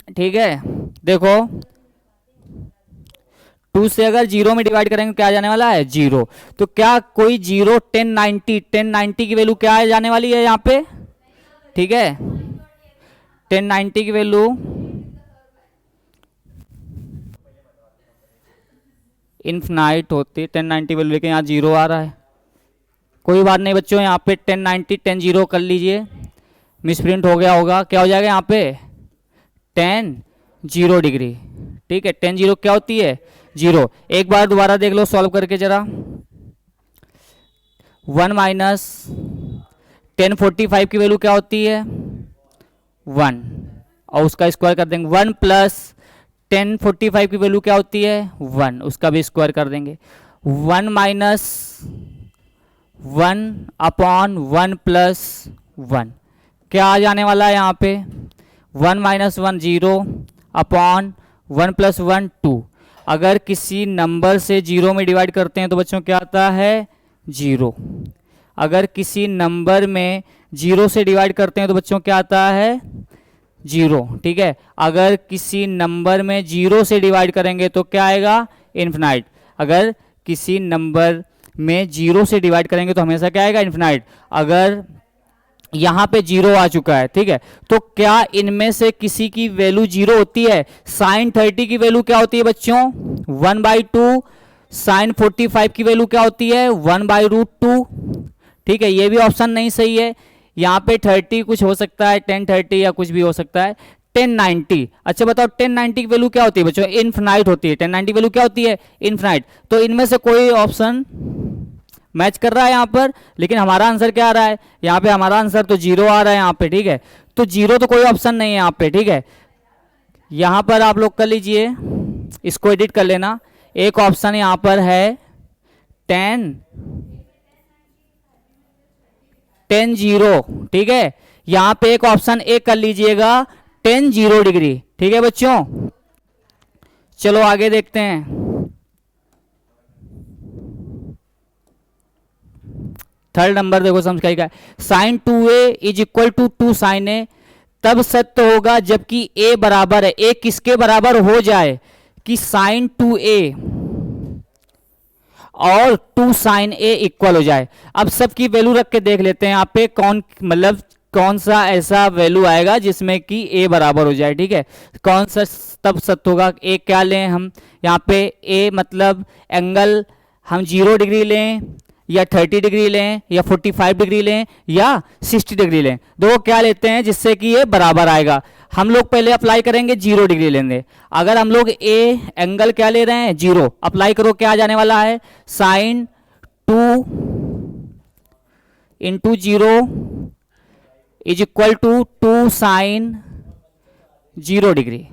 A: ठीक है, देखो 2 से अगर जीरो में डिवाइड करेंगे क्या आ जाने वाला है? जीरो। तो क्या कोई जीरो 1090 की वैल्यू क्या आ जाने वाली है यहाँ पे? ठीक है, 1090 की वैल्यू इन्फिनाइट होती है 1090 वैल्यू, लेकिन यहाँ जीरो आ रहा है। कोई बात नहीं बच्चों, यहाँ पे 1090 10 कर लीजिए, मिसप्रिंट हो गया होगा। क्या हो जाएगा यहाँ पे? 10 डिग्री, ठीक है। 10 क्या होती है? जीरो। एक बार दोबारा देख लो सॉल्व करके जरा। 1 माइनस 1045 की वैल्यू क्या होती है? 1, और उसका स्क्वायर कर देंगे। 1 प्लस 1045 की वैल्यू क्या होती है? 1, उसका भी स्क्वायर कर देंगे। 1 माइनस 1 अपॉन 1 प्लस 1 क्या आ जाने वाला है यहाँ पे? 1 माइनस 1 0 अपॉन 1 प्लस 1 2। अगर किसी नंबर से जीरो में डिवाइड करते हैं तो बच्चों क्या आता है? जीरो। अगर किसी नंबर में जीरो से डिवाइड करते हैं तो बच्चों क्या आता है? जीरो, ठीक है। अगर किसी नंबर में जीरो से डिवाइड करेंगे तो क्या आएगा? इन्फिनाइट। अगर किसी नंबर में जीरो से डिवाइड करेंगे तो हमेशा क्या आएगा? इन्फिनाइट। अगर यहाँ पे जीरो आ चुका है, ठीक है, तो क्या इनमें से किसी की वैल्यू जीरो होती है? साइन 30 की वैल्यू क्या होती है बच्चों? 1/2। साइन 45 की वैल्यू क्या होती है? 1/√2, ठीक है। ये भी ऑप्शन नहीं सही है। यहाँ पे 30 कुछ हो सकता है, 1030 या कुछ भी हो सकता है। 1090, अच्छा बताओ 1090 की वैल्यू क्या होती है बच्चों? इनफिनाइट होती है। 1090 वैल्यू क्या होती है? इनफिनाइट। तो इनमें से कोई ऑप्शन मैच कर रहा है यहाँ पर, लेकिन हमारा आंसर क्या आ रहा है? यहाँ पे हमारा आंसर तो जीरो आ रहा है यहाँ पे, ठीक है। तो जीरो तो कोई ऑप्शन नहीं है यहाँ पे, ठीक है। यहाँ पर आप लोग कर लीजिए, इसको एडिट कर लेना। एक ऑप्शन यहाँ पर है 10 ठीक है। यहाँ पे एक ऑप्शन ए कर लीजिएगा 10 डिग्री, ठीक है बच्चों। चलो आगे देखते हैं। थर्ड नंबर देखो समझ का, sine 2a is equal to 2 sine A तब सत्य होगा जबकि a बराबर है। a किसके बराबर हो जाए? कि साइन 2a और 2 साइन a इक्वल हो जाए। अब सबकी वैल्यू रख के देख लेते हैं यहाँ पे, कौन मतलब कौन सा ऐसा वैल्यू आएगा जिसमें कि a बराबर हो जाए, ठीक है। कौन सा तब सत्य होगा? a क्या लें हम यहाँ पे? a मतलब एंगल हम 0 डिग्री लें या 30 डिग्री लें या 45 डिग्री लें या 60 डिग्री लें। दो क्या लेते हैं जिससे कि ये बराबर आएगा? हम लोग पहले अप्लाई करेंगे 0 डिग्री लेंगे। अगर हम लोग ए एंगल क्या ले रहे हैं? 0, अप्लाई करो, क्या आ जाने वाला है? Sine 2 into 0 is equal to 2 sine 0 degree.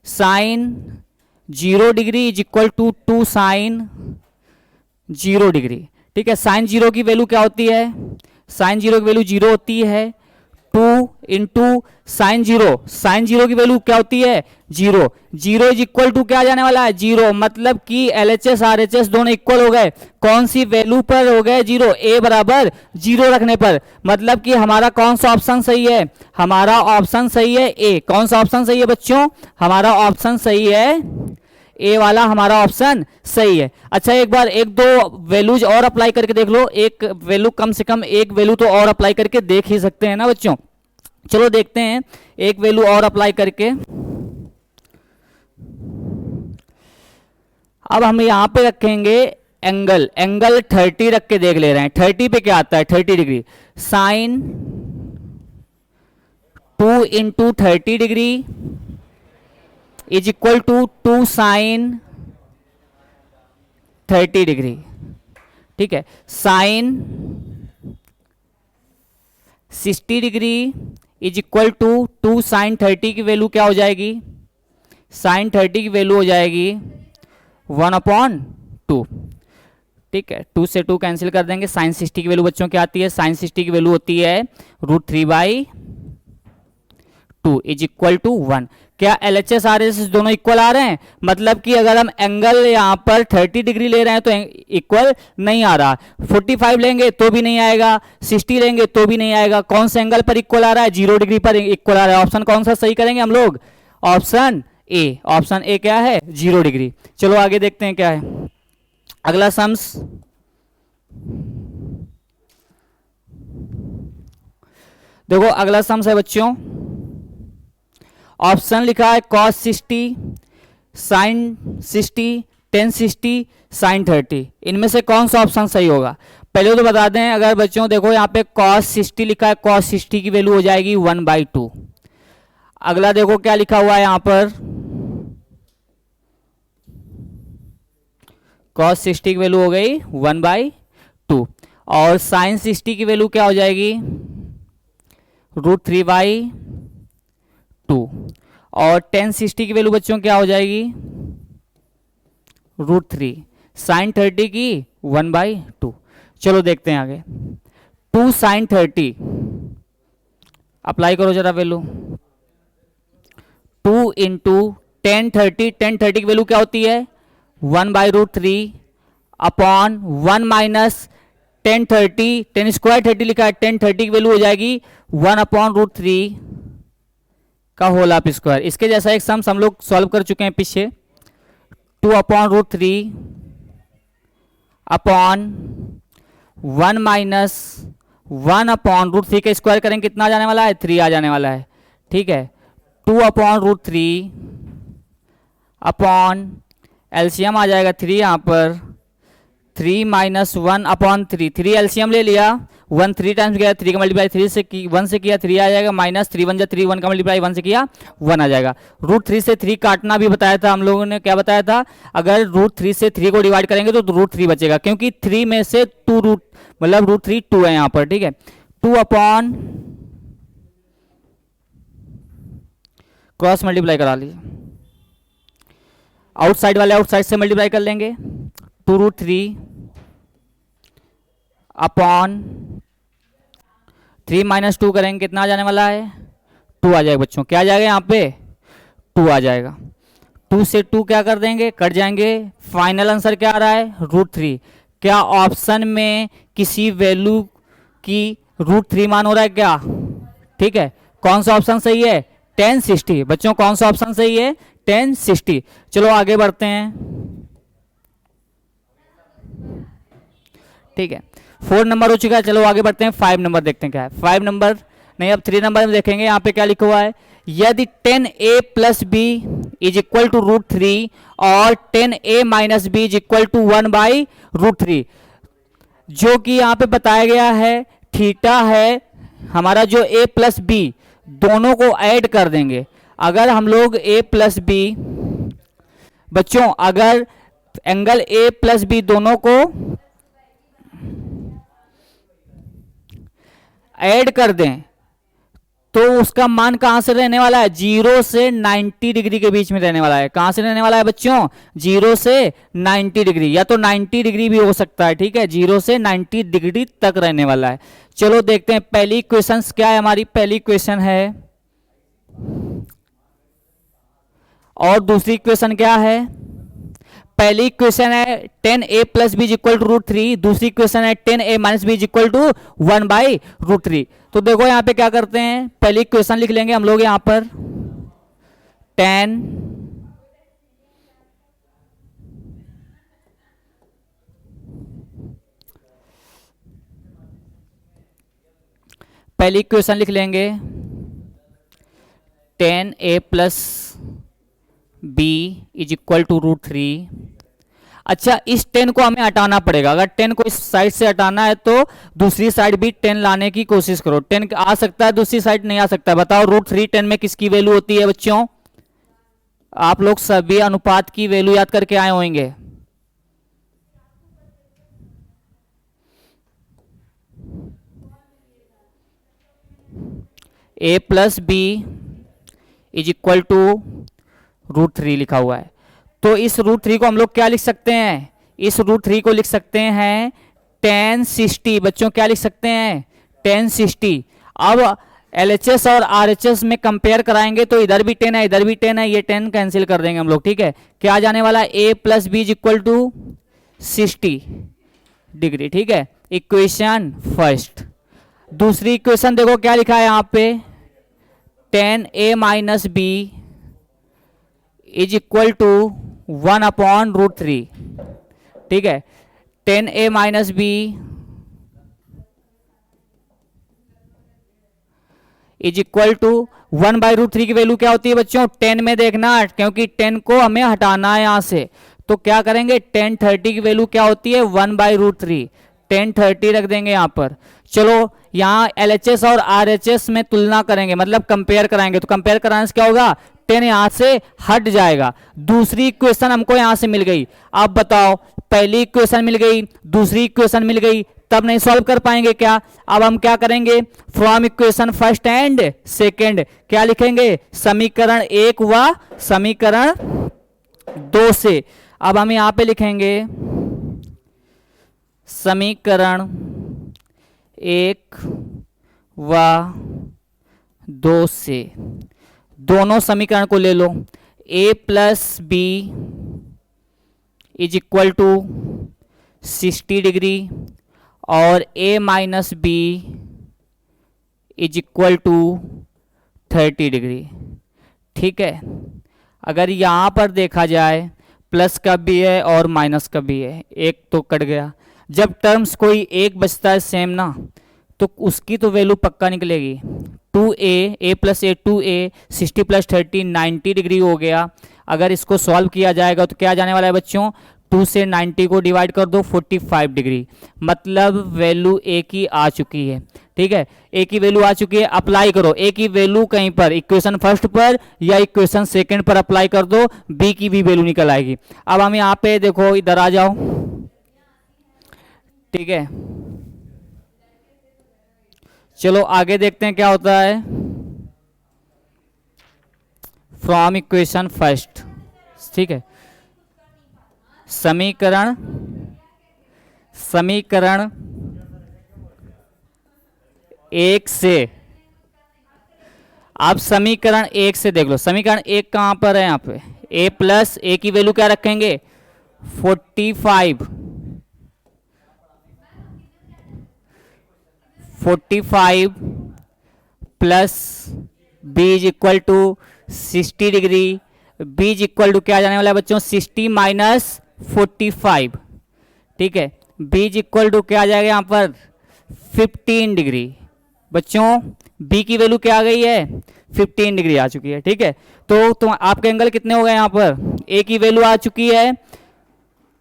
A: Sine 0 degree is equal to 2 sine 0 degree, ठीक है। साइन 0 की वैल्यू क्या होती है? साइन 0 की वैल्यू 0 होती है। 2 इंटू साइन 0, साइन 0 की वैल्यू क्या होती है? 0। 0 इज इक्वल टू क्या जाने वाला है? 0, मतलब कि LHS RHS दोनों इक्वल हो गए। कौन सी वैल्यू पर हो गए? 0। a बराबर 0 रखने पर, मतलब कि हमारा कौन सा ऑप्शन सही है? हमारा ऑप्शन सही है ए। कौन सा ऑप्शन सही है बच्चों? हमारा ऑप्शन सही है ए वाला, हमारा ऑप्शन सही है। अच्छा एक बार एक दो वैल्यूज और अप्लाई करके देख लो। एक वैल्यू, कम से कम एक वैल्यू तो और अप्लाई करके देख ही सकते हैं ना बच्चों। चलो देखते हैं एक वैल्यू और अप्लाई करके। अब हम यहां पे रखेंगे एंगल, एंगल 30 रख के देख ले रहे हैं। 30 पे क्या आता है? 30 degree. Sine 2 into 30 degree is equal to 2 sine 30 degree, ठीक है। Sine 60 degree is equal to 2 sine 30 की वैल्यू क्या हो जाएगी, साइन 30 की वैल्यू हो जाएगी 1/2। ठीक है, 2 से 2 कैंसिल कर देंगे। साइन 60 की वैल्यू बच्चों क्या आती है, साइन 60 की वैल्यू होती है √3/2 इज इक्वल टू 1। क्या LHS RHS दोनों इक्वल आ रहे हैं, मतलब कि अगर हम एंगल यहां पर 30 डिग्री ले रहे हैं तो इक्वल नहीं आ रहा, 45 लेंगे तो भी नहीं आएगा, 60 लेंगे तो भी नहीं आएगा। कौन से एंगल पर इक्वल आ रहा है, 0 डिग्री पर इक्वल आ रहा है। ऑप्शन कौन सा सही करेंगे हम लोग, ऑप्शन ए। ऑप्शन ए क्या है, 0 डिग्री। चलो आगे देखते हैं क्या है अगला सम्स। देखो अगला सम्स है बच्चों, ऑप्शन लिखा है cos 60, sin 60, tan 60, sin 30। इनमें से कौन सा ऑप्शन सही होगा, पहले तो बता दें। अगर बच्चों देखो यहाँ पे cos 60 लिखा है, cos 60 की वैल्यू हो जाएगी 1/2। अगला देखो क्या लिखा हुआ है यहाँ पर, cos 60 की वैल्यू हो गई 1/2 और sin 60 की वैल्यू क्या हो जाएगी √3/2 और tan 60 की वैल्यू बच्चों क्या हो जाएगी √3, sin 30 की 1/2। चलो देखते हैं आगे। 2 sin 30 अप्लाई करो जरा वैल्यू, 2 इंटू टेन 30, टेन 30 की वैल्यू क्या होती है 1/√3 upon 1 minus ten 30, ten square 30 लिखा है, टेन 30 की वैल्यू हो जाएगी 1/√3 का होल ऑफ स्क्वायर। इसके जैसा एक सम्स हम लोग सॉल्व कर चुके हैं पीछे, 2/√3 अपॉन 1 माइनस 1/√3 का स्क्वायर करेंगे कितना आ जाने वाला है, 3 आ जाने वाला है। ठीक है, 2/√3 अपॉन एलसीएम आ जाएगा 3 यहाँ पर, 3 माइनस 1/3, 3 एलसीएम ले लिया, 1 3 टाइम्स गया, 3 का मल्टीप्लाई 3 से 1 से किया 3 आ जाएगा, माइनस 3 1 जा 3, 1 का मल्टीप्लाई 1 से किया 1 आ जाएगा। √3 से 3 काटना भी बताया था हम लोगों ने, क्या बताया था, अगर √3 से 3 को डिवाइड करेंगे तो √3 बचेगा, क्योंकि 3 में से 2 रूट मतलब √3 2 है यहाँ पर। ठीक है, 2 अपॉन क्रॉस मल्टीप्लाई करा लीजिए, आउटसाइड वाले आउटसाइड से मल्टीप्लाई कर लेंगे, 2√3 अपॉन 3 माइनस 2 करेंगे कितना आ जाने वाला है 2 आ जाएगा बच्चों। क्या आ जाएगा यहाँ पे 2 आ जाएगा। 2 से 2 क्या कर देंगे, कट जाएंगे। फाइनल आंसर क्या आ रहा है √3। क्या ऑप्शन में किसी वैल्यू की √3 मान हो रहा है क्या, ठीक है, कौन सा ऑप्शन सही है, tan 60 बच्चों, कौन सा ऑप्शन सही है, tan 60। चलो आगे बढ़ते हैं। ठीक है, 4 नंबर हो चुका है, चलो आगे बढ़ते हैं। 5 नंबर देखते हैं क्या है। 5 नंबर नहीं, अब 3 नंबर में देखेंगे। यहाँ पे क्या लिखा हुआ है, यदि 10a plus B is equal to √3 और 10a minus B is equal to 1/√3, जो कि यहाँ पे बताया गया है थीटा है हमारा, जो a प्लस बी दोनों को ऐड कर देंगे। अगर हम लोग a प्लस बी बच्चों, अगर एंगल a प्लस बी दोनों को ऐड कर दें तो उसका मान कहां से रहने वाला है, 0 से 90 डिग्री के बीच में रहने वाला है। कहां से रहने वाला है बच्चों, 0 से 90 डिग्री, या तो 90 डिग्री भी हो सकता है। ठीक है, 0 से 90 डिग्री तक रहने वाला है। चलो देखते हैं पहली इक्वेशन क्या है हमारी। पहली इक्वेशन है और दूसरी इक्वेशन क्या है, पहली इक्वेशन है 10a plus B is equal to √3, दूसरी इक्वेशन है 10a minus B is equal to 1/√3। तो देखो यहां पे क्या करते हैं, पहली इक्वेशन लिख लेंगे हम लोग यहां पर 10 पहली इक्वेशन लिख लेंगे 10a plus B is equal to √3। अच्छा, इस 10 को हमें हटाना पड़ेगा। अगर 10 को इस साइड से हटाना है तो दूसरी साइड भी 10 लाने की कोशिश करो। 10 आ सकता है, दूसरी साइड नहीं आ सकता है। बताओ √3 10 में किसकी वैल्यू होती है बच्चों, आप लोग सभी अनुपात की वैल्यू याद करके आए होंगे। A plus B is equal to √3 लिखा हुआ है। तो इस √3 को हम लोग क्या लिख सकते हैं, इस √3 को लिख सकते हैं tan 60। बच्चों क्या लिख सकते हैं, tan 60। अब LHS और RHS में कंपेयर कराएंगे तो इधर भी 10 है इधर भी 10 है, ये 10 कैंसिल कर देंगे हम लोग, ठीक है। क्या आ जाने वाला है, a plus B is equal to 60 degree, ठीक है। Equation first. दूसरी इक्वेशन देखो क्या लिखा है यहाँ पे, tan a minus B is equal to 1/√3, ठीक है। tan a minus B is equal to 1/√3 की वैल्यू क्या होती है बच्चों, 10 में देखना, क्योंकि 10 को हमें हटाना है यहां से। तो क्या करेंगे, tan 30 की वैल्यू क्या होती है 1/√3, tan 30 रख देंगे यहां पर। चलो यहां LHS और RHS में तुलना करेंगे, मतलब कंपेयर कराएंगे। तो कंपेयर कराने से क्या होगा, 10 यहां से हट जाएगा। दूसरी इक्वेशन हमको यहां से मिल गई। अब बताओ, पहली इक्वेशन मिल गई, दूसरी इक्वेशन मिल गई, तब नहीं सॉल्व कर पाएंगे क्या। अब हम क्या करेंगे, from equation first and second क्या लिखेंगे, समीकरण 1 व समीकरण 2 से। अब हम यहां पे लिखेंगे समीकरण 1 व 2 से। दोनों समीकरण को ले लो, a plus B is equal to 60 degree और a minus B is equal to 30 degree, ठीक है। अगर यहाँ पर देखा जाए प्लस का भी है और माइनस का भी है, एक तो कट गया। जब टर्म्स कोई एक बचता है सेम ना, तो उसकी तो वैल्यू पक्का निकलेगी। 2a plus a 2a 60 plus 30 90 degree हो गया। अगर इसको सॉल्व किया जाएगा तो क्या जाने वाला है बच्चों, 2 से 90 को डिवाइड कर दो 45 डिग्री, मतलब वैल्यू a की आ चुकी है, ठीक है। a की वैल्यू आ चुकी है, अप्लाई करो a की वैल्यू कहीं पर, इक्वेशन फर्स्ट पर या इक्वेशन सेकंड पर अप्लाई कर दो, b की भी वैल्यू निकल आएगी। अब हम यहाँ पे देखो, इधर आ जाओ, ठीक है। चलो आगे देखते हैं क्या होता है। फ्रॉम इक्वेशन फर्स्ट, ठीक है, समीकरण 1 से। आप समीकरण 1 से देख लो, समीकरण 1 कहां पर है, यहाँ पे a प्लस a की वैल्यू क्या रखेंगे 45 plus b is equal to 60 degree, b is equal to क्या जाने वाला है बच्चों 60 माइनस 45, ठीक है। b इज इक्वल टू क्या आ जाएगा यहाँ पर 15 डिग्री। बच्चों b की वैल्यू क्या आ गई है 15 डिग्री आ चुकी है, ठीक है। तो आपके एंगल कितने हो गए यहाँ पर, a की वैल्यू आ चुकी है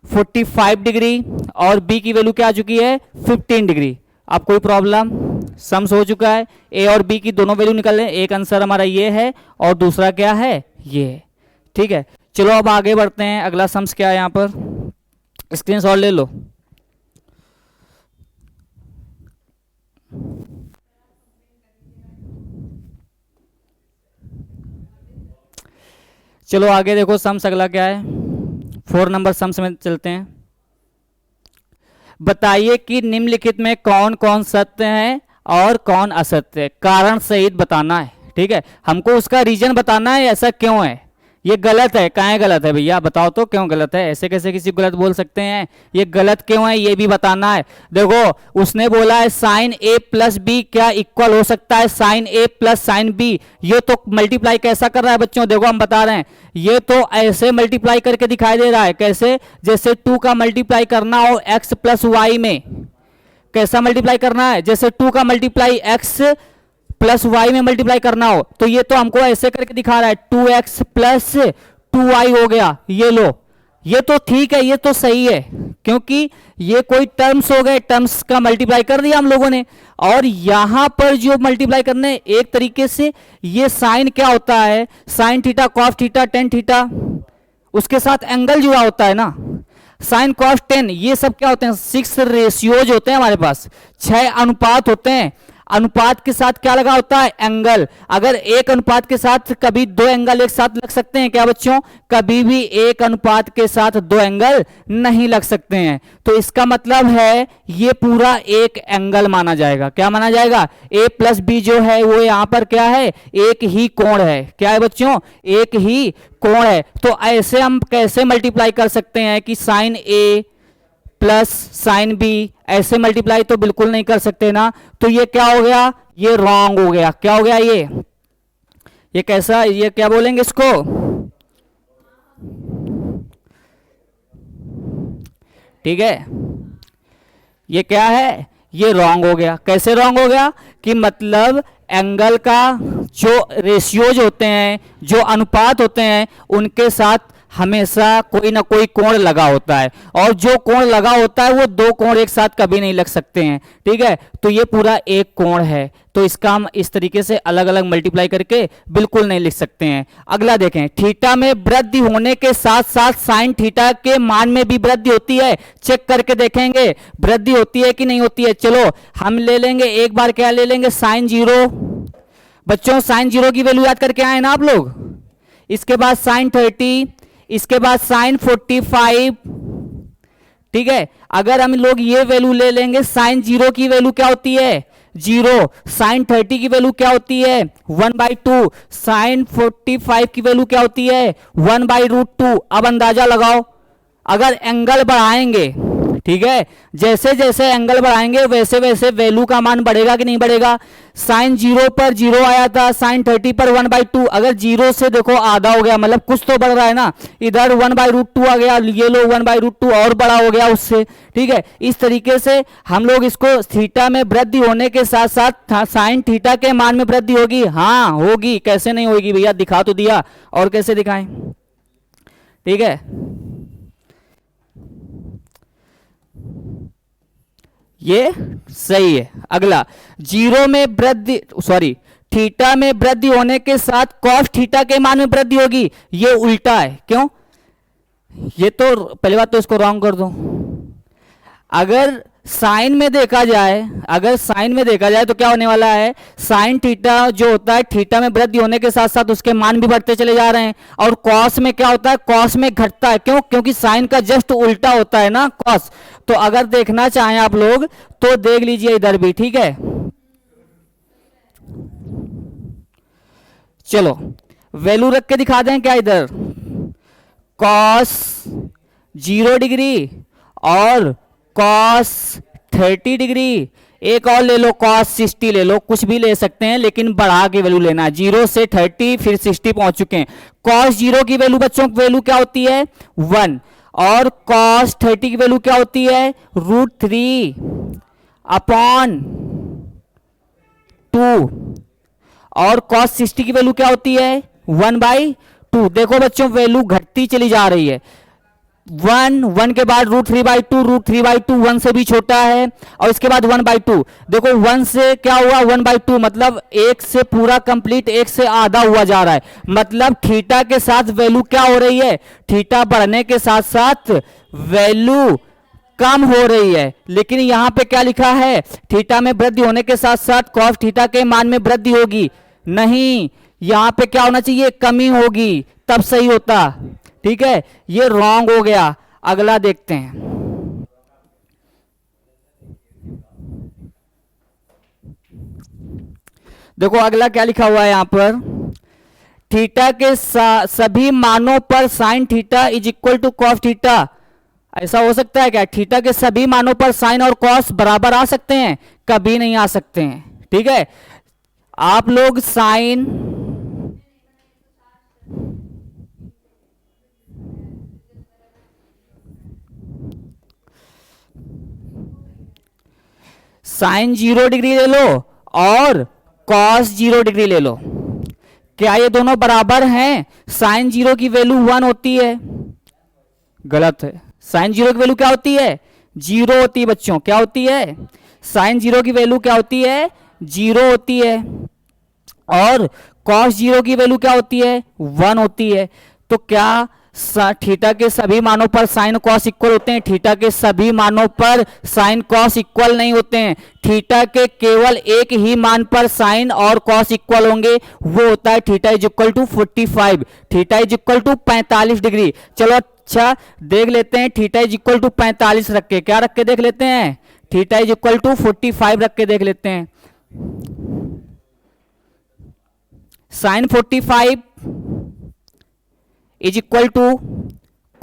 A: 45 डिग्री और b की वैल्यू क्या आ चुकी है 15 डिग्री। अब कोई प्रॉब्लम, सम्स हो चुका है, a और b की दोनों वैल्यू निकल रहे हैं। एक आंसर हमारा ये है और दूसरा क्या है ये है, ठीक है। चलो अब आगे बढ़ते हैं, अगला सम्स क्या है यहाँ पर, स्क्रीनशॉट ले लो। चलो आगे देखो, सम्स अगला क्या है, 4 नंबर सम्स में चलते हैं। बताइए कि निम्नलिखित में कौन कौन सत्य है और कौन असत्य है, कारण सहित बताना है, ठीक है। हमको उसका रीजन बताना है, ऐसा क्यों है, ये गलत है, कहाँ गलत है भैया बताओ तो, क्यों गलत है, ऐसे कैसे किसी को गलत बोल सकते हैं, ये गलत क्यों है ये भी बताना है। देखो उसने बोला है साइन a प्लस बी क्या इक्वल हो सकता है sine a plus sine b, ये तो मल्टीप्लाई कैसा कर रहा है बच्चों, देखो हम बता रहे हैं, ये तो ऐसे मल्टीप्लाई करके दिखाई दे रहा है, कैसे, जैसे 2 का मल्टीप्लाई करना हो x प्लस वाई में, कैसा मल्टीप्लाई करना है, जैसे 2 का मल्टीप्लाई x प्लस वाई में मल्टीप्लाई करना हो, तो ये तो हमको ऐसे करके दिखा रहा है 2x प्लस 2y हो गया, ये लो, ये तो ठीक है, ये तो सही है, क्योंकि ये कोई टर्म्स हो गए, टर्म्स का मल्टीप्लाई कर दिया हम लोगों ने। और यहां पर जो मल्टीप्लाई करने, एक तरीके से ये साइन क्या होता है, sine theta cos theta tan theta, उसके साथ एंगल जुड़ा होता है ना, साइन कॉस टेन, ये सब क्या होते हैं 6 रेशियोज होते हैं हमारे पास, 6 अनुपात होते हैं। अनुपात के साथ क्या लगा होता है, एंगल। अगर एक अनुपात के साथ कभी दो एंगल एक साथ लग सकते हैं क्या बच्चों, कभी भी एक अनुपात के साथ दो एंगल नहीं लग सकते हैं। तो इसका मतलब है ये पूरा एक एंगल माना जाएगा। क्या माना जाएगा, ए प्लस बी जो है वो यहां पर क्या है, एक ही कोण है। क्या है बच्चों, एक ही कोण है। तो ऐसे हम कैसे मल्टीप्लाई कर सकते हैं कि साइन ए प्लस साइन बी, ऐसे मल्टीप्लाई तो बिल्कुल नहीं कर सकते ना। तो ये क्या हो गया, ये रॉन्ग हो गया। क्या हो गया ये कैसा, ये क्या बोलेंगे इसको, ठीक है, ये क्या है, ये रॉन्ग हो गया। कैसे रॉन्ग हो गया कि मतलब एंगल का जो रेशियोज होते हैं, जो अनुपात होते हैं, उनके साथ हमेशा कोई ना कोई कोण लगा होता है, और जो कोण लगा होता है वो दो कोण एक साथ कभी नहीं लग सकते हैं। ठीक है, तो ये पूरा एक कोण है, तो इसका हम इस तरीके से अलग अलग मल्टीप्लाई करके बिल्कुल नहीं लिख सकते हैं। अगला देखें, थीटा में वृद्धि होने के साथ साथ साइन थीटा के मान में भी वृद्धि होती है। चेक करके देखेंगे वृद्धि होती है कि नहीं होती है। चलो हम ले लेंगे एक बार, क्या ले लेंगे, साइन जीरो। बच्चों साइन जीरो की वैल्यू याद करके आए ना आप लोग। इसके बाद साइन 30, इसके बाद साइन 45। ठीक है, अगर हम लोग ये वैल्यू ले लेंगे, साइन जीरो की वैल्यू क्या होती है, जीरो। साइन 30 की वैल्यू क्या होती है, 1/2। साइन 45 की वैल्यू क्या होती है, 1/√2। अब अंदाजा लगाओ, अगर एंगल बढ़ाएंगे, ठीक है, जैसे जैसे एंगल बढ़ाएंगे वैसे वैसे वैल्यू का मान बढ़ेगा कि नहीं बढ़ेगा। साइन जीरो पर जीरो आया था, साइन 30 पर 1/2। अगर जीरो से देखो आधा हो गया, मतलब कुछ तो बढ़ रहा है ना। इधर 1/√2 आ गया, ये लो 1/√2 और बड़ा हो गया उससे। ठीक है, इस तरीके से हम लोग इसको, थीटा में वृद्धि होने के साथ साथ साइन थीटा के मान में वृद्धि होगी। हाँ होगी, कैसे नहीं होगी भैया, दिखा तो दिया, और कैसे दिखाएं। ठीक है, ये सही है। अगला, जीरो में वृद्धि, सॉरी, थीटा में वृद्धि होने के साथ कॉस थीटा के मान में वृद्धि होगी। ये उल्टा है, क्यों, ये तो पहली बात तो इसको रॉन्ग कर दो। अगर साइन में देखा जाए, अगर साइन में देखा जाए तो क्या होने वाला है, साइन थीटा जो होता है, थीटा में वृद्धि होने के साथ साथ उसके मान भी बढ़ते चले जा रहे हैं। और कॉस में क्या होता है, कॉस में घटता है। क्यों, क्योंकि साइन का जस्ट उल्टा होता है ना कॉस। तो अगर देखना चाहें आप लोग तो देख लीजिए इधर भी। ठीक है, चलो वैल्यू रख के दिखा दें क्या इधर, कॉस 0 डिग्री और कॉस 30 डिग्री। एक और ले लो, कॉस 60 ले लो, कुछ भी ले सकते हैं लेकिन बढ़ा के वैल्यू लेना है। 0 से 30 फिर 60 पहुंच चुके हैं। कॉस 0 की वैल्यू बच्चों की वैल्यू क्या होती है, 1। और कॉस 30 की वैल्यू क्या होती है, √3 अपॉन 2। और कॉस 60 की वैल्यू क्या होती है, 1/2। देखो बच्चों वैल्यू घटती चली जा रही है। 1 के बाद √3/2, √3/2 1 से भी छोटा है, और इसके बाद 1/2। देखो 1 से क्या हुआ, 1/2, मतलब 1 से पूरा कंप्लीट, 1 से आधा हुआ जा रहा है। मतलब थीटा के साथ वैल्यू क्या हो रही है, थीटा बढ़ने के साथ साथ वैल्यू कम हो रही है। लेकिन यहां पे क्या लिखा है, थीटा में वृद्धि होने के साथ साथ कॉस थीटा के मान में वृद्धि होगी। नहीं, यहां पे क्या होना चाहिए, कमी होगी, तब सही होता। ठीक है, ये रॉन्ग हो गया। अगला देखते हैं, देखो अगला क्या लिखा हुआ है यहां पर, थीटा के सभी मानों पर sine theta is equal to cos theta. ऐसा हो सकता है क्या, थीटा के सभी मानों पर साइन और कॉस बराबर आ सकते हैं, कभी नहीं आ सकते हैं। ठीक है, आप लोग साइन, साइन 0 डिग्री ले लो और कॉस 0 डिग्री ले लो। क्या ये दोनों बराबर हैं, साइन 0 की वैल्यू 1 होती है, गलत है। साइन 0 की वैल्यू क्या होती है, 0 होती है बच्चों। क्या होती है, साइन 0 की वैल्यू क्या होती है, 0 होती है। और कॉस 0 की वैल्यू क्या होती है, 1 होती है। तो क्या थीटा के सभी मानों पर साइन कॉस इक्वल होते हैं। थीटा के सभी मानों पर साइन कॉस इक्वल नहीं होते हैं। थीटा के केवल एक ही मान पर साइन और कॉस इक्वल होंगे, वो होता है theta is equal to 45, theta is equal to 45 degree. चलो अच्छा देख लेते हैं, थीटा इज इक्वल टू 45 रख के, क्या रख के देख लेते हैं, थीटा इज इक्वल टू 45 रख के देख लेते हैं। Sine 45 is equal to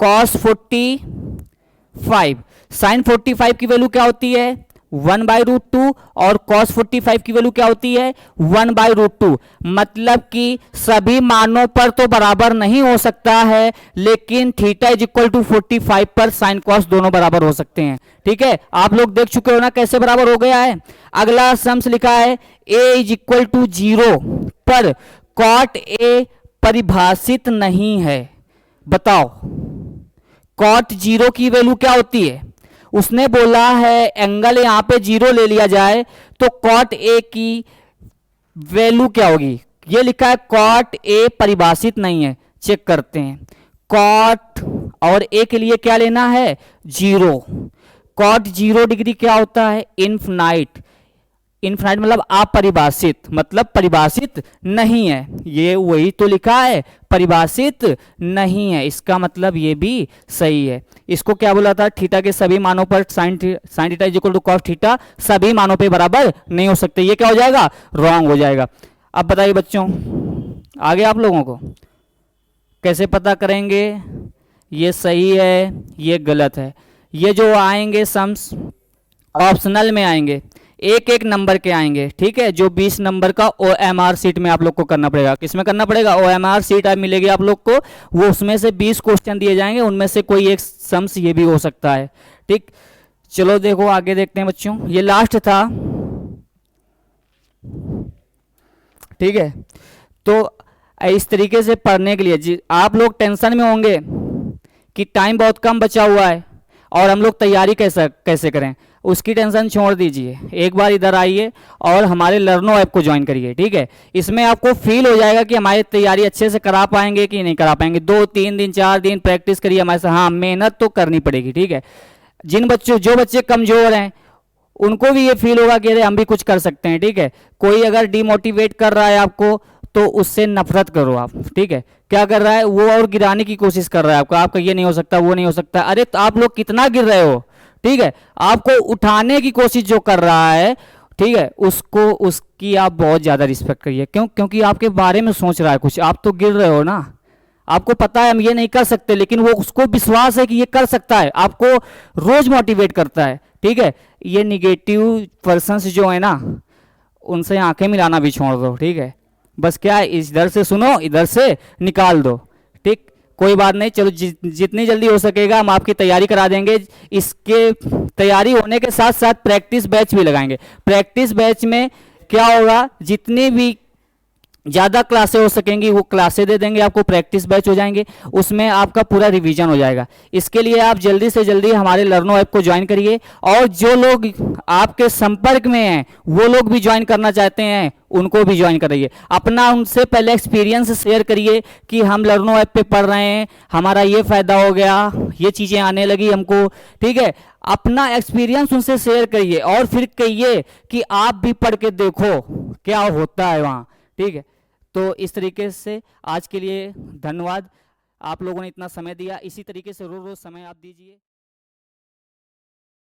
A: cos 45। Sine 45 की वैल्यू क्या होती है, 1/√2, और कॉस 45 की वैल्यू क्या होती है, 1/√2। मतलब कि सभी मानों पर तो बराबर नहीं हो सकता है, लेकिन थीटा इज इक्वल टू 45 पर साइन कॉस दोनों बराबर हो सकते हैं। ठीक है, आप लोग देख चुके हो ना कैसे बराबर हो गया है। अगला सम्स लिखा है a इज इक्वल टू 0 पर कॉट ए परिभाषित नहीं है। बताओ कॉट 0 की वैल्यू क्या होती है। उसने बोला है एंगल यहां पे 0 ले लिया जाए तो कॉट ए की वैल्यू क्या होगी। ये लिखा है कॉट ए परिभाषित नहीं है, चेक करते हैं। कॉट और ए के लिए क्या लेना है, 0। कॉट 0 डिग्री क्या होता है, इनफिनाइट। इनफिनाइट मतलब अपरिभाषित, मतलब परिभाषित नहीं है। ये वही तो लिखा है, परिभाषित नहीं है, इसका मतलब ये भी सही है। इसको क्या बोला था, थीटा के सभी मानों पर sine theta is equal to cos theta सभी मानों पे बराबर नहीं हो सकते। ये क्या हो जाएगा, रॉन्ग हो जाएगा। अब बताइए बच्चों, आगे आप लोगों को कैसे पता करेंगे ये सही है ये गलत है। ये जो आएंगे सम्स ऑप्शनल में आएंगे, एक एक नंबर के आएंगे। ठीक है, जो 20 नंबर का OMR सीट में आप लोग को करना पड़ेगा। किसमें करना पड़ेगा, OMR सीट आप मिलेगी आप लोग को, वो उसमें से 20 क्वेश्चन दिए जाएंगे, उनमें से कोई एक सम्स ये भी हो सकता है। ठीक, चलो देखो आगे देखते हैं बच्चों, ये लास्ट था। ठीक है, तो इस तरीके से पढ़ने के लिए आप लोग टेंशन में होंगे कि टाइम बहुत कम बचा हुआ है और हम लोग तैयारी कैसे करें, उसकी टेंशन छोड़ दीजिए। एक बार इधर आइए और हमारे लर्नो ऐप को ज्वाइन करिए। ठीक है, इसमें आपको फील हो जाएगा कि हमारी तैयारी अच्छे से करा पाएंगे कि नहीं करा पाएंगे। 2-3 दिन 4 दिन प्रैक्टिस करिए हमारे साथ। हाँ, मेहनत तो करनी पड़ेगी। ठीक है, जो बच्चे कमज़ोर हैं उनको भी ये फील होगा कि अरे हम भी कुछ कर सकते हैं। ठीक है, कोई अगर डिमोटिवेट कर रहा है आपको तो उससे नफरत करो आप। ठीक है, क्या कर रहा है वो, और गिराने की कोशिश कर रहा है आपको, आपका ये नहीं हो सकता वो नहीं हो सकता। अरे तो आप लोग कितना गिर रहे हो। ठीक है, आपको उठाने की कोशिश जो कर रहा है, ठीक है, उसकी आप बहुत ज़्यादा रिस्पेक्ट करिए। क्योंकि आपके बारे में सोच रहा है कुछ। आप तो गिर रहे हो ना, आपको पता है हम ये नहीं कर सकते, लेकिन वो उसको विश्वास है कि ये कर सकता है, आपको रोज मोटिवेट करता है। ठीक है, ये निगेटिव पर्सन्स जो है ना, उनसे आंखें मिलाना भी छोड़ दो। ठीक है, बस क्या है, इधर से सुनो इधर से निकाल दो। ठीक, कोई बात नहीं, चलो जितनी जल्दी हो सकेगा हम आपकी तैयारी करा देंगे। इसके तैयारी होने के साथ साथ प्रैक्टिस बैच भी लगाएंगे। प्रैक्टिस बैच में क्या होगा, जितनी भी ज़्यादा क्लासें हो सकेंगी वो क्लासें दे देंगे आपको, प्रैक्टिस बैच हो जाएंगे, उसमें आपका पूरा रिवीजन हो जाएगा। इसके लिए आप जल्दी से जल्दी हमारे लर्नो ऐप को ज्वाइन करिए, और जो लोग आपके संपर्क में हैं वो लोग भी ज्वाइन करना चाहते हैं उनको भी ज्वाइन कराइए। अपना उनसे पहले एक्सपीरियंस शेयर करिए कि हम लर्नो ऐप पे पढ़ रहे हैं, हमारा ये फ़ायदा हो गया, ये चीज़ें आने लगी हमको। ठीक है, अपना एक्सपीरियंस उनसे शेयर करिए और फिर कहिए कि आप भी पढ़ के देखो क्या होता है वहाँ। ठीक है, तो इस तरीके से आज के लिए धन्यवाद। आप लोगों ने इतना समय दिया, इसी तरीके से रोज रोज समय आप दीजिए।